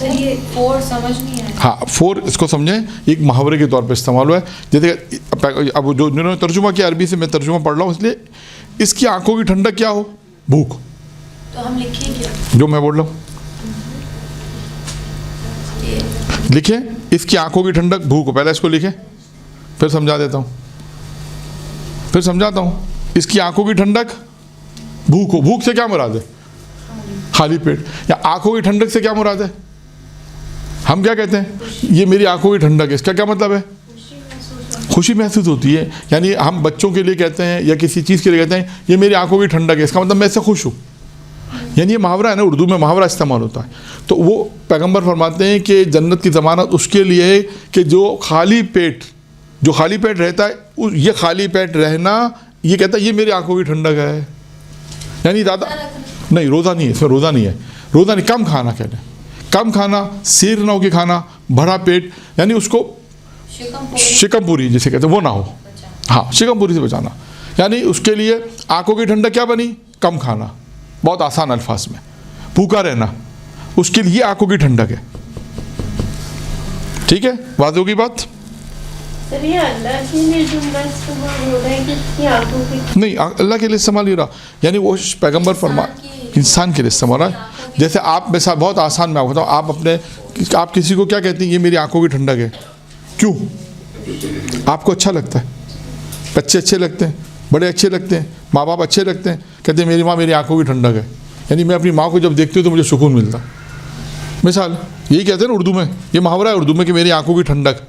سر یہ 4 سمجھ نہیں آیا. ہاں 4 اس کو سمجھیں ایک محاورے کے طور پہ استعمال ہوا ہے. جیسے اب جو جنہوں نے ترجمہ کیا عربی سے میں ترجمہ پڑھ رہا ہوں اس لیے اس کی آنکھوں کی ٹھنڈک کیا ہو؟ بھوک. تو ہم لکھیں کیا؟ جو میں بول رہا ہوں لکھیں اس کی آنکھوں کی ٹھنڈک بھوک ہو. پہلے اس کو لکھیں پھر سمجھا دیتا ہوں پھر سمجھاتا ہوں. اس کی آنکھوں کی ٹھنڈک بھوک ہو. بھوک سے کیا مراد ہے؟ خالی پیٹ. یا آنکھوں کی ٹھنڈک سے کیا مراد ہے؟ ہم کیا کہتے ہیں یہ میری آنکھوں کی ٹھنڈک ہے. اس کا کیا مطلب ہے؟ خوشی محسوس ہوتی ہے. یعنی ہم بچوں کے لیے کہتے ہیں یا کسی چیز کے لیے کہتے ہیں یہ میری آنکھوں کی ٹھنڈک ہے. اس کا مطلب میں اس سے خوش ہوں. یعنی یہ محاورہ ہے نا, اردو میں محاورہ استعمال ہوتا ہے. تو وہ پیغمبر فرماتے ہیں کہ جنت کی ضمانت اس کے لیے ہے کہ جو خالی پیٹ رہتا ہے یہ خالی پیٹ رہنا یہ کہتا ہے یہ میری آنکھوں کی ٹھنڈک ہے. یعنی زیادہ نہیں روزہ نہیں ہے اس میں روزہ نہیں ہے. روزہ نہیں کم کھانا کہتے ہیں. کم کھانا سیر نہ ہو کے کھانا بڑا پیٹ یعنی اس کو شکم پوری جسے کہتے ہیں وہ نہ ہو. ہاں شکم پوری سے بچانا یعنی اس کے لیے آنکھوں کی ٹھنڈک کیا بنی؟ کم کھانا. بہت آسان الفاظ میں بھوکا رہنا اس کے لیے آنکھوں کی ٹھنڈک ہے. ٹھیک ہے واضح ہوگی بات؟ سر یہ اللہ کے لیے جملہ استعمال ہو رہا ہے کہ اس کی آنکھوں کی نہیں اللہ کے لیے استعمال نہیں رہا. یعنی وہ پیغمبر فرما انسان کے لیے استعمال رہا ہے. جیسے آپ میں بہت آسان میں آپ بتاؤں آپ کسی کو کیا کہتے ہیں یہ میری آنکھوں کی ٹھنڈک ہے. کیوں؟ آپ کو اچھا لگتا ہے. بچے اچھے لگتے ہیں بڑے اچھے لگتے ہیں ماں باپ اچھے لگتے ہیں کہتے ہیں میری ماں میری آنکھوں کی ٹھنڈک ہے. یعنی میں اپنی ماں کو جب دیکھتی ہوں تو مجھے سکون ملتا. مثال یہی کہتے ہیں نا اردو میں یہ محاورہ ہے اردو میں کہ میری آنکھوں کی ٹھنڈک.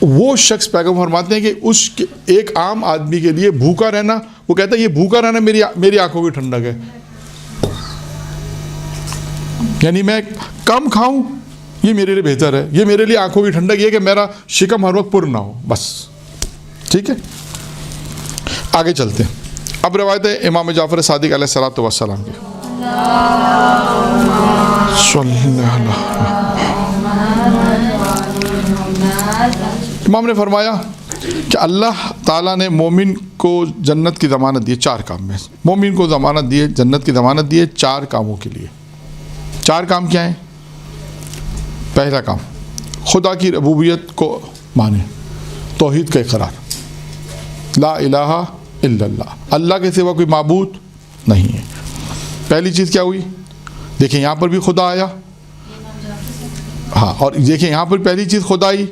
وہ شخص پیغمبر فرماتے ہیں کہ اس ایک عام آدمی کے لیے بھوکا رہنا وہ کہتا ہے یہ بھوکا رہنا میری آنکھوں کی ٹھنڈک ہے. یعنی میں کم کھاؤں یہ میرے لیے بہتر ہے. یہ میرے لیے آنکھوں کی ٹھنڈک یہ کہ میرا شکم ہر وقت پر نہ ہو بس. ٹھیک ہے آگے چلتے ہیں. اب روایت ہے امام جعفر صادق علیہ الصلوۃ والسلام کی. امام نے فرمایا کہ اللہ تعالیٰ نے مومن کو جنت کی ضمانت دی 4 کام میں. مومن کو ضمانت دی جنت کی ضمانت دی 4 کاموں کے لیے. 4 کام کیا ہیں؟ پہلا کام خدا کی ربوبیت کو مانے توحید کا اقرار. لا الہ الا اللہ اللہ کے سوا کوئی معبود نہیں ہے. پہلی چیز کیا ہوئی؟ دیکھیں یہاں پر بھی خدا آیا. ہاں اور دیکھیں یہاں پر پہلی چیز خدا آئی.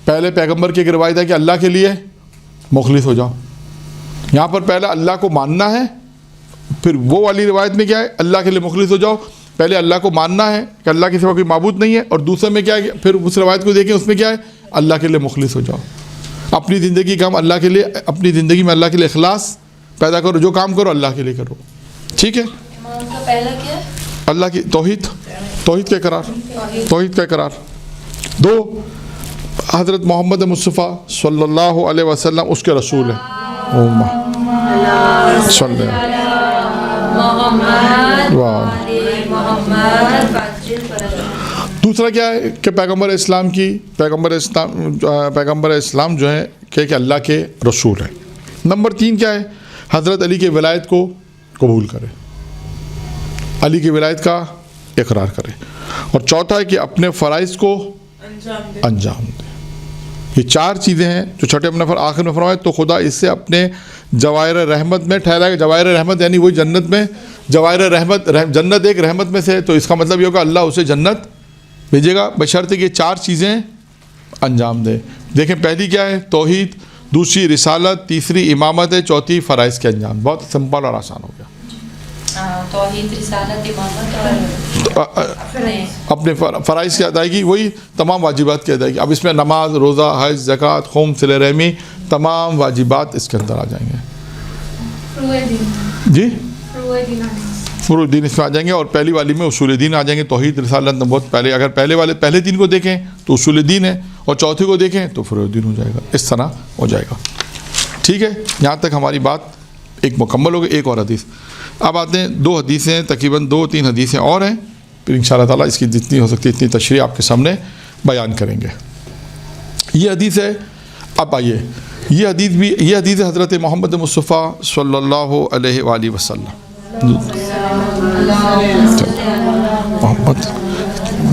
پہلے پیغمبر کی ایک روایت ہے کہ اللہ کے لیے مخلص ہو جاؤ. یہاں پر پہلے اللہ کو ماننا ہے. پھر وہ والی روایت میں کیا ہے؟ اللہ کے لیے مخلص ہو جاؤ. پہلے اللہ کو ماننا ہے کہ اللہ کے سوا کوئی معبود نہیں ہے اور دوسرے میں کیا ہے پھر اس روایت کو دیکھیں اس میں کیا ہے؟ اللہ کے لیے مخلص ہو جاؤ. اپنی زندگی کا اللہ کے لیے اپنی زندگی میں اللہ کے لیے اخلاص پیدا کرو. جو کام کرو اللہ کے لیے کرو. ٹھیک ہے امام کا پہلا کیا ہے؟ اللہ کی توحید کا اقرار. توحید کا اقرار. 2 حضرت محمد مصطفیٰ صلی اللہ علیہ وسلم اس کے رسول ہیں. صلی دوسرا کیا ہے کہ پیغمبر اسلام جو ہے کہ اللہ کے رسول ہیں. نمبر 3 کیا ہے؟ حضرت علی کے ولایت کو قبول کرے. علی کی ولایت کا اقرار کرے. اور چوتھا ہے کہ اپنے فرائض کو انجام دے. یہ 4 چیزیں ہیں جو چھٹے آخر میں فرمایا تو خدا اس سے اپنے جواہر رحمت میں ٹھہرائے گا. جواہر رحمت یعنی وہی جنت میں جواہر رحمت. جنت ایک رحمت میں سے تو اس کا مطلب یہ ہوگا اللہ اسے جنت بھیجے گا بشرط کہ یہ 4 چیزیں انجام دے. دیکھیں پہلی کیا ہے؟ توحید. دوسری رسالت. تیسری امامت ہے. چوتھی فرائض کے انجام. بہت سمپل اور آسان ہو گیا. توحید رسالت امامت اور اپنے فرائض کی ادائیگی وہی تمام واجبات کی ادائیگی. اب اس میں نماز روزہ حج زکوٰۃ خوم صلہ رحمی تمام واجبات اس کے اندر آ جائیں گے. جی فروع دین اس میں آ جائیں گے. اور پہلی والی میں اصول دین آ جائیں گے. توحید رسالت بہت پہلے اگر پہلے 3 کو دیکھیں تو اصول دین ہے اور چوتھے کو دیکھیں تو فروع دین ہو جائے گا. اس طرح ہو جائے گا. ٹھیک ہے یہاں تک ہماری بات ایک مکمل ہو گئی. ایک اور حدیث. اب آتے ہیں 2 حدیثیں تقریباً 2-3 حدیثیں اور ہیں. پھر انشاءاللہ تعالیٰ اس کی جتنی ہو سکتی اتنی تشریح آپ کے سامنے بیان کریں گے. یہ حدیث ہے. اب آئیے یہ حدیث ہے حضرت محمد مصطفیٰ صلی اللہ علیہ وآلہ وسلم. محمد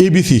ABC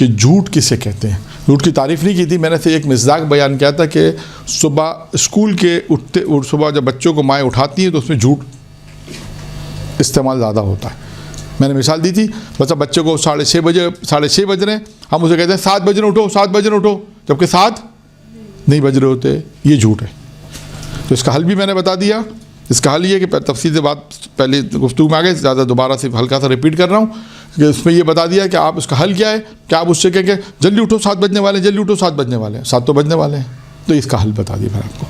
کہ جھوٹ کسے کہتے ہیں. جھوٹ کی تعریف نہیں کی تھی میں نے, سے ایک مزاق بیان کیا تھا کہ صبح اسکول کے اٹھتے اور صبح جب بچوں کو مائیں اٹھاتی ہیں تو اس میں جھوٹ استعمال زیادہ ہوتا ہے. میں نے مثال دی تھی, بس اب بچے کو 6:30 بج رہے ہیں, ہم اسے کہتے ہیں 7 بجے اٹھو 7 بجے اٹھو, جبکہ 7 نہیں بج رہے ہوتے. یہ جھوٹ ہے. تو اس کا حل بھی میں نے بتا دیا. اس کا حل یہ کہ تفصیل سے بات پہلے گفتگو میں آ گئے, زیادہ دوبارہ صرف ہلکا سا ریپیٹ کر رہا ہوں کہ اس میں یہ بتا دیا کہ آپ اس کا حل کیا ہے کہ آپ اس سے کہیں کہ جلدی اٹھو 7 بجنے والے ہیں, جلدی اٹھو 7 بجنے والے ہیں, 7 تو بجنے والے ہیں. تو اس کا حل بتا دیا میں نے آپ کو.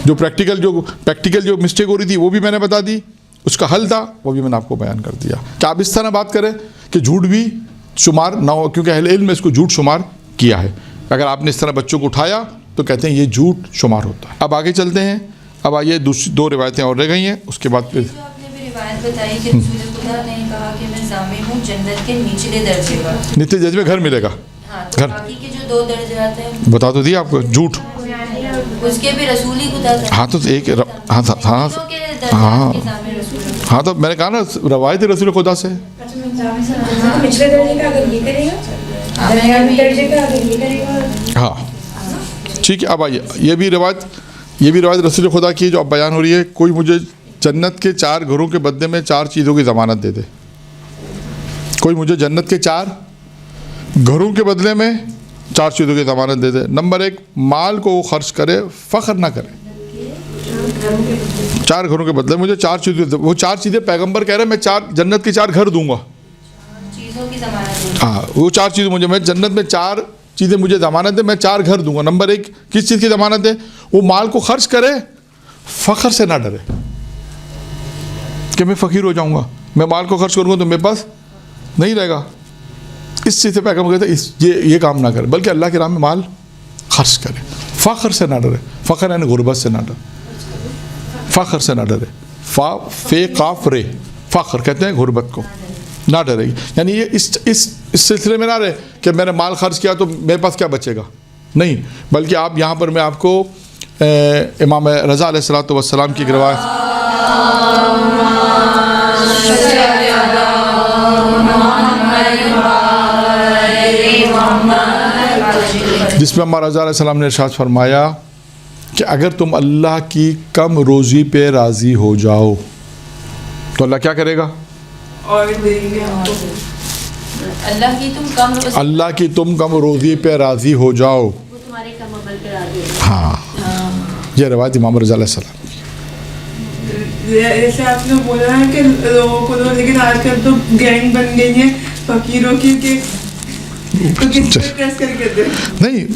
جو پریکٹیکل جو مسٹیک ہو رہی تھی وہ بھی میں نے بتا دی, اس کا حل تھا وہ بھی میں نے آپ کو بیان کر دیا کہ آپ اس طرح بات کریں کہ جھوٹ بھی شمار نہ ہو, کیونکہ اہل علم میں اس کو جھوٹ شمار کیا ہے. اگر آپ نے اس طرح بچوں کو اٹھایا تو کہتے ہیں یہ جھوٹ شمار ہوتا ہے. اب آگے چلتے ہیں. اب آئیے دوسری 2 روایتیں اور رہ گئی ہیں, اس کے بعد پھر آپ نے بھی روایت بتائی کہ رسول خدا نے کہا کہ میں ضامن ہوں جنت کے نچلے درجے کا. نچلے درجے میں گھر ملے گا. ہاں, تو باقی کے جو 2 درجات ہیں بتا تو دیا آپ کو. جھوٹ اس کے بھی رسول ہی خدا تھا. ہاں تو ایک ہاں تو میں نے کہا نا روایت رسول خدا سے. پچھلے درجے کا اگر یہ کرے گا, درمیانے درجے کا اگر یہ کرے گا. ہاں ٹھیک ہے. اب آئیے یہ بھی روایت رسول خدا کی جو اب بیان ہو رہی ہے. کوئی مجھے جنت کے 4 گھروں کے بدلے میں 4 چیزوں کی ضمانت دے دے. کوئی مجھے جنت کے 4 گھروں کے بدلے میں 4 چیزوں کی ضمانت دے دے. نمبر 1, مال کو وہ خرچ کرے, فخر نہ کرے. 4 گھروں کے بدلے مجھے 4 چیزیں, وہ 4 چیزیں پیغمبر کہہ رہے ہیں میں جنت کے 4 گھر دوں گا. چیزوں کی ضمانت. ہاں وہ 4 چیزیں مجھے, میں جنت میں 4 چیزیں مجھے ضمانت دے, میں 4 گھر دوں گا. نمبر 1 کس چیز کی ضمانت ہے؟ وہ مال کو خرچ کرے, فخر سے نہ ڈرے کہ میں فقیر ہو جاؤں گا, میں مال کو خرچ کروں گا تو میرے پاس نہیں رہے گا. اس چیز سے پیغمبر کہتے ہیں یہ کام نہ کرے, بلکہ اللہ کی راہ میں مال خرچ کرے, فخر سے نہ ڈرے. فخر یعنی غربت سے نہ ڈرے, فخر سے نہ ڈرے. فے قاف رے, فخر کہتے ہیں غربت کو, نہ ڈرے. یعنی یہ اس سلسلے میں نہ رہے کہ میں نے مال خرچ کیا تو میرے پاس کیا بچے گا, نہیں. بلکہ آپ یہاں پر میں آپ کو امام رضا علیہ الصلوۃ والسلام کی روایت جس میں امام رضا علیہ السلام نے ارشاد فرمایا کہ اگر تم اللہ کی کم روزی پہ راضی ہو جاؤ تو اللہ کیا کرے گا؟ اور دیں گے ہم کو. اللہ کی تم کم روزی پہ راضی ہو جاؤ, وہ تمہارے کم عمل پہ راضی ہے. ہاں یہ روایت امام رضا علیہ السلام. جیسے آپ نے بولا ہے کہ لوگوں کو, لیکن آج کل تو گینگ بن گئی ہے فقیروں کی کہ نہیں,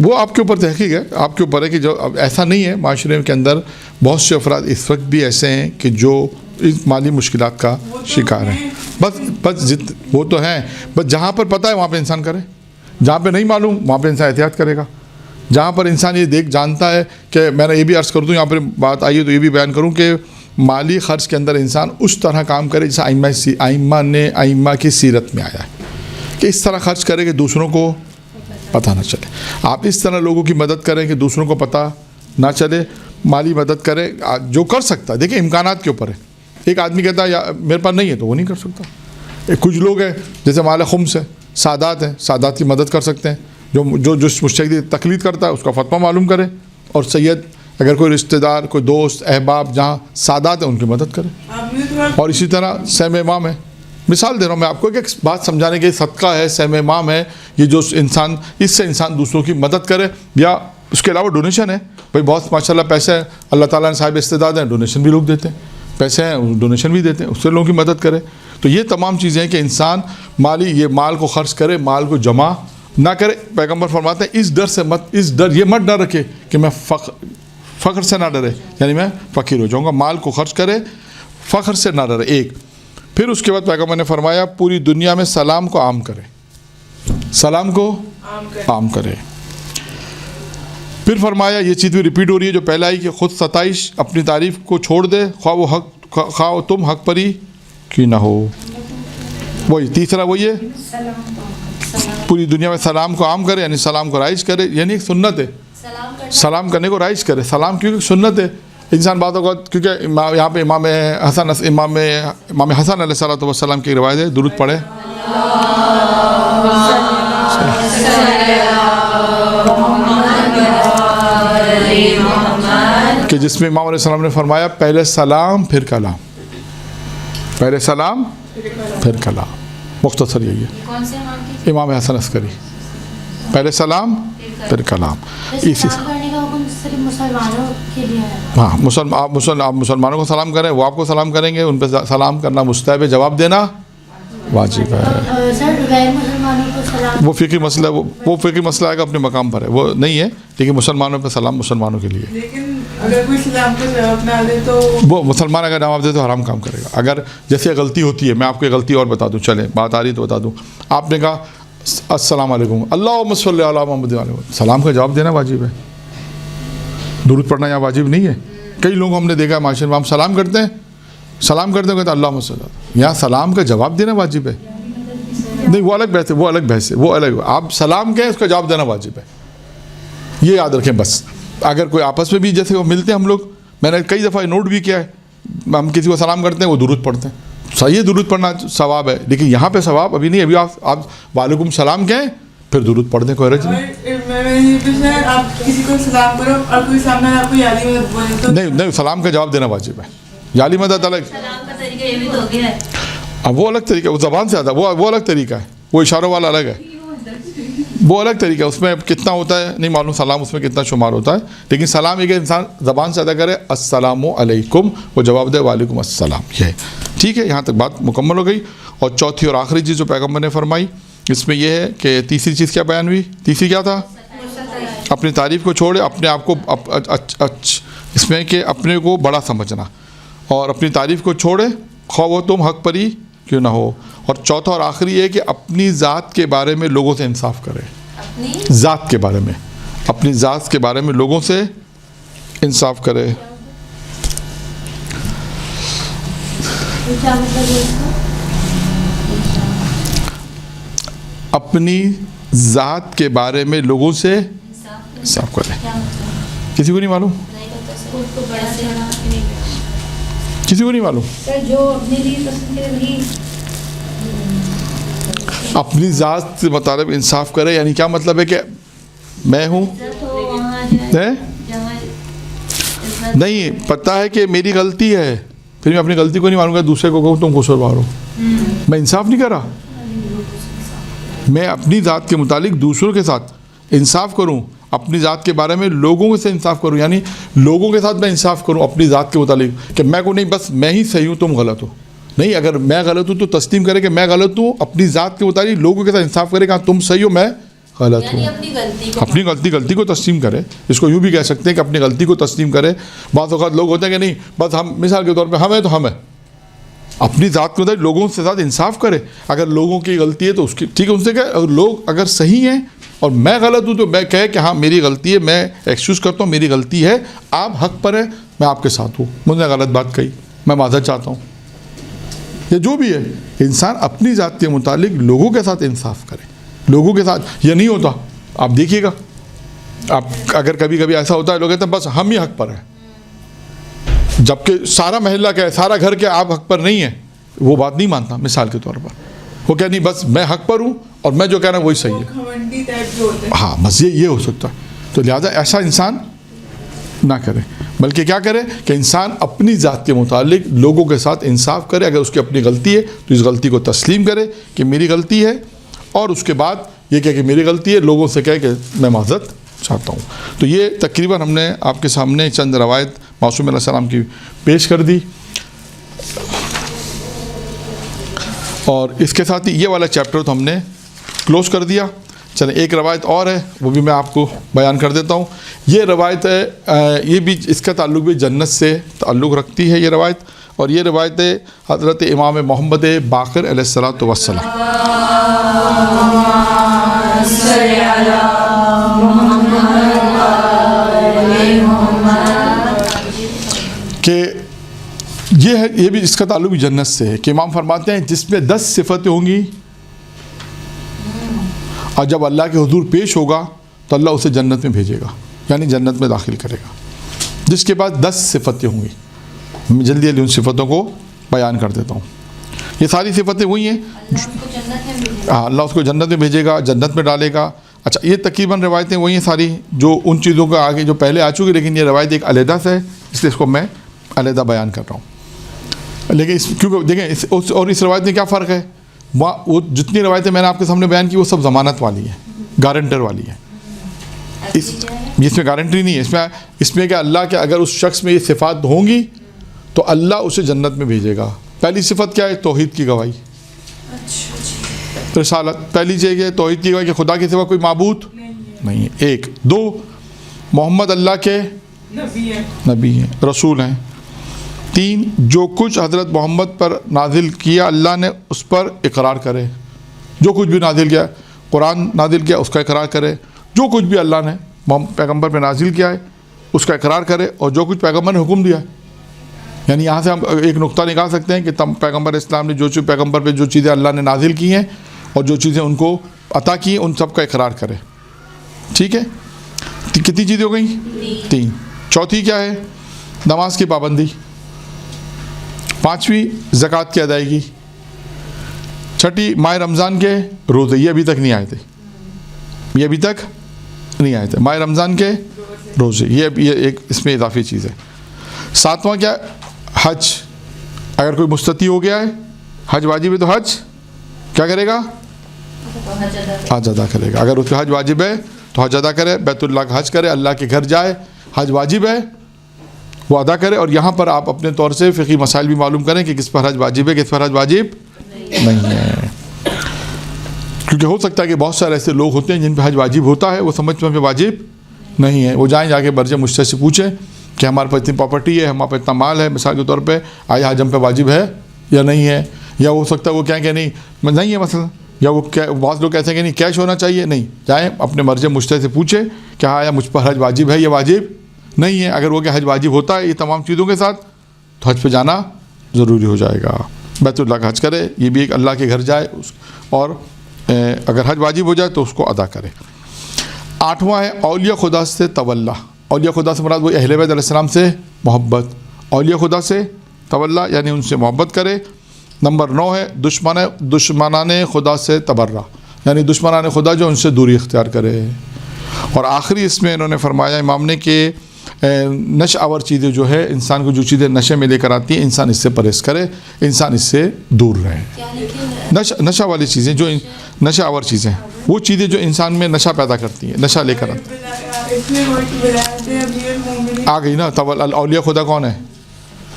وہ آپ کے اوپر تحقیق ہے, آپ کے اوپر ہے کہ جو ایسا نہیں ہے. معاشرے کے اندر بہت سے افراد اس وقت بھی ایسے ہیں کہ جو مالی مشکلات کا شکار ہیں. بس وہ تو ہیں, بس جہاں پر پتہ ہے وہاں پہ انسان کرے, جہاں پہ نہیں معلوم وہاں پہ انسان احتیاط کرے گا. جہاں پر انسان یہ جانتا ہے کہ میں نے یہ بھی عرض کر دوں, یہاں پر بات آئی ہے تو یہ بھی بیان کروں کہ مالی خرچ کے اندر انسان اس طرح کام کرے جیسا ائمہ کی سیرت میں آیا ہے کہ اس طرح خرچ کرے کہ دوسروں کو پتہ نہ چلے. آپ اس طرح لوگوں کی مدد کریں کہ دوسروں کو پتہ نہ چلے. مالی مدد کرے جو کر سکتا ہے. دیکھیں امکانات کے اوپر ہے. ایک آدمی کہتا ہے میرے پاس نہیں ہے تو وہ نہیں کر سکتا. کچھ لوگ ہیں جیسے مال خمس ہے, سادات ہیں, سادات کی مدد کر سکتے ہیں. جو مجتہد تقلید کرتا ہے اس کا فتویٰ معلوم کرے, اور سید اگر کوئی رشتہ دار, کوئی دوست, احباب جہاں سادات ہیں ان کی مدد کرے. اور اسی طرح سیم امام ہے. مثال دے رہا ہوں میں آپ کو کہ ایک بات سمجھانے کے, صدقہ ہے, سیم امام ہے, یہ جو انسان اس سے انسان دوسروں کی مدد کرے. یا اس کے علاوہ ڈونیشن ہے. بھائی بہت ماشاء اللہ پیسے ہیں, اللہ تعالیٰ نے صاحب استعداد ہیں, ڈونیشن بھی لوگ دیتے ہیں. پیسے ہیں ڈونیشن بھی دیتے ہیں, اس سے لوگوں کی مدد کرے. تو یہ تمام چیزیں ہیں کہ انسان یہ مال کو خرچ کرے, مال کو جمع نہ کرے. پیغمبر فرماتے ہیں اس ڈر سے یہ مت ڈر رکھے کہ میں فخر سے نہ ڈرے, یعنی میں فقیر ہو جاؤں گا. مال کو خرچ کرے, فخر سے نہ ڈرے. ایک پھر اس کے بعد پیغمبر نے فرمایا پوری دنیا میں سلام کو عام کرے, سلام کو عام کرے. پھر فرمایا یہ چیز بھی ریپیٹ ہو رہی ہے جو پہلا ہی کہ خود ستائش, اپنی تعریف کو چھوڑ دے, خواہ تم حق پری کی نہ ہو. وہی تیسرا وہی ہے پوری دنیا میں سلام کو عام کرے, یعنی سلام کو رائج کرے. یعنی ایک سنت ہے سلام کرنے کو رائج کرے. سلام کیونکہ سنت ہے. انسان بات ہوگا کیونکہ یہاں پہ امام حسن علیہ الصلوۃ والسلام کی روایت ہے, درود پڑھے کہ جس میں امام علیہ السلام نے فرمایا پہلے سلام پھر کلام، پہلے سلام پھر کلام، مختصر یہی ہے. کون سے امام کی؟ امام حسن عسکری، پہلے سلام پھر کلام. اسی سلام کرنے کا حکم صرف مسلمانوں کے لیے ہے؟ ہاں، آپ مسلمانوں کو سلام کریں، وہ آپ کو سلام کریں گے، ان پہ سلام کرنا مستحب ہے، جواب دینا واجب ہے. سر غیر مسلمانوں کو سلام وہ فقہی مسئلہ وہ فقہی مسئلہ ہے کہ اپنے مقام پر ہے، وہ نہیں ہے، لیکن مسلمانوں پہ سلام مسلمانوں کے لیے. لیکن اگر کوئی سلام کا جواب نہ دے تو وہ مسلمان اگر جواب دے تو حرام کام کرے گا. اگر جیسے غلطی ہوتی ہے، میں آپ کو غلطی اور بتا دوں، چلیں بات آ رہی تو بتا دوں. آپ نے کہا السلام علیکم، اللہم صلی علی محمد علیہ وسلم، سلام کا جواب دینا واجب ہے. درود پڑھنا یہاں واجب نہیں ہے. کئی لوگوں ہم نے دیکھا معاشرے میں، ہم سلام کرتے ہیں کہتے ہیں اللہم صلی اللہ، یہاں سلام کا جواب دینا واجب ہے. نہیں، وہ الگ بحث ہے، وہ الگ بحث ہے، وہ الگ. آپ سلام کہیں اس کا جواب دینا واجب ہے، یہ یاد رکھیں بس. اگر کوئی آپس میں بھی جیسے وہ ملتے ہیں ہم لوگ، میں نے کئی دفعہ نوٹ بھی کیا ہے، ہم کسی کو سلام کرتے ہیں وہ درود پڑھتے ہیں، صحیح ہے، درود پڑھنا ثواب ہے، لیکن یہاں پہ ثواب ابھی نہیں. ابھی آپ وعلیکم السلام کہیں پھر درود پڑھ دیں، کوئی حرج نہیں. میں یہ پوچھنا ہے، آپ کسی کو سلام کرو اور کوئی سامنے آپ کو یادی مدد بولے تو نہیں، سلام کا جواب دینا واجب ہے. یالی مدد الگ، سلام کا طریقہ یہ بھی تو ہو گیا ہے. اب وہ الگ طریقہ، وہ زبان سے آتا ہے، وہ الگ طریقہ ہے، وہ اشاروں والا الگ ہے، وہ الگ طریقہ ہے. اس میں کتنا ہوتا ہے نہیں معلوم، سلام اس میں کتنا شمار ہوتا ہے، لیکن سلام ایک انسان زبان سے ادا کرے السلام علیکم، وہ جواب دے وعلیکم السلام، یہ ہے. ٹھیک ہے، یہاں تک بات مکمل ہو گئی. اور چوتھی اور آخری چیز جو پیغمبر نے فرمائی اس میں یہ ہے کہ تیسری چیز کیا بیان ہوئی؟ تیسری کیا تھا؟ اپنی تعریف کو چھوڑے، اپنے آپ کو اس میں کہ اپنے کو بڑا سمجھنا، اور اپنی تعریف کو چھوڑے خواہ وہ تم حق پری کیوں نہ ہو. اور چوتھا اور آخری یہ کہ اپنی ذات کے بارے میں لوگوں سے انصاف کرے. اپنی ذات کے بارے میں، اپنی ذات کے بارے میں لوگوں سے انصاف کرے. کیا مطلب ہے اس کا؟ اپنی ذات کے بارے میں لوگوں سے انصاف کرے. کیا مطلب؟ کسی کو نہیں معلوم؟ نہیں پتہ سر. خود کو بڑا سمجھنا. کسی کو نہیں معلوم؟ سر جو اپنے لیے پسند کرے وہی اپنی ذات سے مطابق انصاف کرے، یعنی کیا مطلب ہے کہ میں ہوں تو وہاں جو ہے ہے؟ جہاں نہیں، پتہ ہے کہ میری غلطی ہے، پھر میں اپنی غلطی کو نہیں مانوں گا، دوسرے کو کہوں تم قصوروار ہو. میں انصاف نہیں کر رہا. میں اپنی ذات کے متعلق دوسروں کے ساتھ انصاف کروں، اپنی ذات کے بارے میں لوگوں سے انصاف کروں، یعنی لوگوں کے ساتھ میں انصاف کروں اپنی ذات کے متعلق، کہ میں کو نہیں بس میں ہی صحیح ہوں تم غلط ہو. نہیں، اگر میں غلط ہوں تو تسلیم کرے کہ میں غلط ہوں، اپنی ذات کے متعلق لوگوں کے ساتھ انصاف کرے کہ تم صحیح ہو میں غلط ہوں. یعنی اپنی غلطی کو اپنی غلطی کو تسلیم کرے. اس کو یوں بھی کہہ سکتے ہیں کہ اپنی غلطی کو تسلیم کرے. بعض اوقات لوگ ہوتے ہیں کہ نہیں بس ہم مثال کے طور پہ ہم ہیں تو ہم ہیں، اپنی ذات کے مطابق لوگوں سے ساتھ انصاف کرے. اگر لوگوں کی غلطی ہے تو اس کی ٹھیک ہے، ان سے کہ اگر لوگ اگر صحیح ہیں اور میں غلط ہوں تو میں کہے کہ ہاں میری غلطی ہے، میں ایکسکیوز کرتا ہوں، میری غلطی ہے، آپ حق پر ہیں، میں آپ کے ساتھ ہوں، مجھ نے غلط بات کہی، میں معذرت چاہتا ہوں. یہ جو بھی ہے، انسان اپنی ذات کے متعلق لوگوں کے ساتھ انصاف کرے. لوگوں کے ساتھ یہ نہیں ہوتا، آپ دیکھیے گا، آپ اگر کبھی کبھی ایسا ہوتا ہے لوگ کہتے ہیں بس ہم ہی حق پر ہیں، جبکہ سارا محلہ کہے، سارا گھر کے آپ حق پر نہیں ہیں، وہ بات نہیں مانتا. مثال کے طور پر وہ کہ نہیں بس میں حق پر ہوں اور میں جو کہہ رہا ہوں وہی صحیح ہے. گھمنڈی ٹائپ جو ہوتے ہیں. ہاں بس یہ ہو سکتا ہے. تو لہٰذا ایسا انسان نہ کرے، بلکہ کیا کرے کہ انسان اپنی ذات کے متعلق لوگوں کے ساتھ انصاف کرے. اگر اس کی اپنی غلطی ہے تو اس غلطی کو تسلیم کرے کہ میری غلطی ہے، اور اس کے بعد یہ کہے کہ میری غلطی ہے، لوگوں سے کہے کہ میں معذرت چاہتا ہوں. تو یہ تقریباً ہم نے آپ کے سامنے چند روایت معصوم علیہ السلام کی پیش کر دی، اور اس کے ساتھ ہی یہ والا چیپٹر تو ہم نے کلوز کر دیا. چلیں ایک روایت اور ہے، وہ بھی میں آپ کو بیان کر دیتا ہوں. یہ روایت ہے، یہ بھی اس کا تعلق بھی جنت سے تعلق رکھتی ہے یہ روایت، اور یہ روایت ہے حضرت امام محمد باقر علیہ الصلوۃ والسلام. کہ یہ ہے، یہ بھی اس کا تعلق بھی جنت سے ہے کہ امام فرماتے ہیں جس میں 10 صفتیں ہوں گی، اور جب اللہ کے حضور پیش ہوگا تو اللہ اسے جنت میں بھیجے گا، یعنی جنت میں داخل کرے گا، جس کے بعد 10 صفتیں ہوں گی. میں جلدی جلدی ان صفتوں کو بیان کر دیتا ہوں. یہ ساری صفتیں وہی ہیں، اللہ اس کو جنت میں بھیجے. ہاں اللہ اس کو جنت میں بھیجے گا، جنت میں ڈالے گا. اچھا یہ تقریباً روایتیں وہی ہیں ساری جو ان چیزوں کا آگے جو پہلے آ چکی، لیکن یہ روایت ایک علیحدہ سے ہے. اس لیے اس کو میں علیحدہ بیان کر رہا ہوں. لیکن کیونکہ دیکھیں اور اس روایت میں کیا فرق ہے, وہ جتنی روایتیں میں نے آپ کے سامنے بیان کی وہ سب ضمانت والی ہیں, گارنٹر والی ہیں. اس میں گارنٹی نہیں ہے, اس میں کہ اللہ کے اگر اس شخص میں یہ صفات ہوں گی تو اللہ اسے جنت میں بھیجے گا. پہلی صفت کیا ہے؟ توحید کی گواہی, رسالت. پہلی چیز ہے توحید کی گواہی کہ خدا کے سوا کوئی معبود نہیں ہے, ایک. دو, محمد اللہ کے نبی ہیں, رسول ہیں. تین, جو کچھ حضرت محمد پر نازل کیا اللہ نے اس پر اقرار کرے. جو کچھ بھی نازل کیا, قرآن نازل کیا, اس کا اقرار کرے. جو کچھ بھی اللہ نے پیغمبر پہ نازل کیا ہے اس کا اقرار کرے, اور جو کچھ پیغمبر نے حکم دیا ہے. یعنی یہاں سے ہم ایک نقطہ نکال سکتے ہیں کہ پیغمبر اسلام نے جو پیغمبر پہ جو چیزیں اللہ نے نازل کی ہیں اور جو چیزیں ان کو عطا کی ہیں ان سب کا اقرار کرے. ٹھیک ہے, کتنی چیزیں ہو گئیں؟ 3. چوتھی کیا ہے؟ نماز کی پابندی. 5ویں زکوٰۃ کی ادائیگی. 6ٹھی ماہ رمضان کے روزے. یہ ابھی تک نہیں آئے تھے, ماہ رمضان کے روزے, یہ ایک اس میں اضافی چیز ہے. 7واں کیا؟ حج. اگر کوئی مستطیع ہو گیا ہے, حج واجب ہے, تو حج کیا کرے گا؟ حج ادا کرے گا. اگر اس کا حج واجب ہے تو حج ادا کرے, بیت اللہ کا حج کرے, اللہ کے گھر جائے. حج واجب ہے وہ ادا کرے. اور یہاں پر آپ اپنے طور سے فقہی مسائل بھی معلوم کریں کہ کس پر حج واجب ہے, کس پر حج واجب نہیں ہے. کیونکہ ہو سکتا ہے کہ بہت سارے ایسے لوگ ہوتے ہیں جن پہ حج واجب ہوتا ہے, وہ سمجھ میں واجب نہیں ہے. وہ جائیں جا کے برج مشتری سے پوچھیں کہ ہمارے پاس اتنی پراپرٹی ہے, ہمارے پاس اتنا مال ہے, مثال کے طور پہ آیا حج ہم پہ واجب ہے یا نہیں ہے. یا ہو سکتا ہے وہ کہیں کہ نہیں ہے مثلا, یا وہ بعض لوگ کہتے ہیں کہ نہیں کیش ہونا چاہیے. نہیں, جائیں اپنے مرج مشتری سے پوچھیں کہ ہاں مجھ پر حج واجب ہے یا واجب نہیں ہے. اگر وہ کہ حج واجب ہوتا ہے یہ تمام چیزوں کے ساتھ تو حج پہ جانا ضروری ہو جائے گا. بیت اللہ کا حج کرے, یہ بھی ایک اللہ کے گھر جائے, اور اگر حج واجب ہو جائے تو اس کو ادا کرے. 8واں ہے اولیاء خدا سے تولا. اولیاء خدا سے مراد وہ اہل بیت علیہ السلام سے محبت. اولیاء خدا سے تولا یعنی ان سے محبت کرے. نمبر 9 ہے دشمنان خدا سے تبرہ, یعنی دشمنان خدا جو ان سے دوری اختیار کرے. اور آخری اس میں انہوں نے فرمایا امام نے کہ نشہ آور چیزیں جو ہے انسان کو جو چیزیں نشے میں لے کر آتی ہیں انسان اس سے پرہیز کرے, انسان اس سے دور رہے. نشہ والی چیزیں جو نشہ آور چیزیں وہ چیزیں جو انسان میں نشہ پیدا کرتی ہیں, نشہ لے کر آتی آ گئی نا. اولیاء خدا کون ہے؟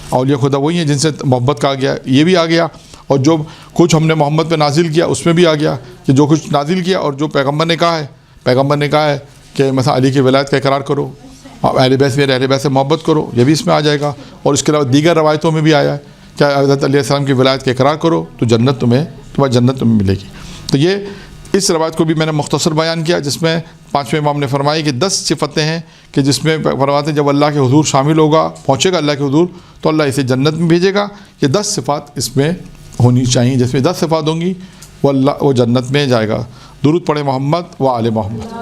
اولیاء خدا وہی ہیں جن سے محبت کہا گیا, یہ بھی آ گیا. اور جو کچھ ہم نے محمد پہ نازل کیا اس میں بھی آ گیا کہ جو کچھ نازل کیا, اور جو پیغمبر نے کہا ہے کہ مثلا علی کی ولایت کا اقرار کرو, اہل بیت سے محبت کرو, یہ بھی اس میں آ جائے گا. اور اس کے علاوہ دیگر روایتوں میں بھی آیا ہے کہ حضرت علیہ السلام کی ولایت کا اقرار کرو تو جنت تمہیں ملے گی. تو یہ اس روایت کو بھی میں نے مختصر بیان کیا, جس میں 5ویں امام نے فرمائی کہ 10 صفتیں ہیں کہ جس میں فرماتے ہیں جب اللہ کے حضور شامل ہوگا, پہنچے گا اللہ کے حضور, تو اللہ اسے جنت میں بھیجے گا. یہ 10 صفات اس میں ہونی چاہیے, جس میں 10 صفات ہوں گی وہ جنت میں جائے گا. درود پڑھے محمد و آل محمد.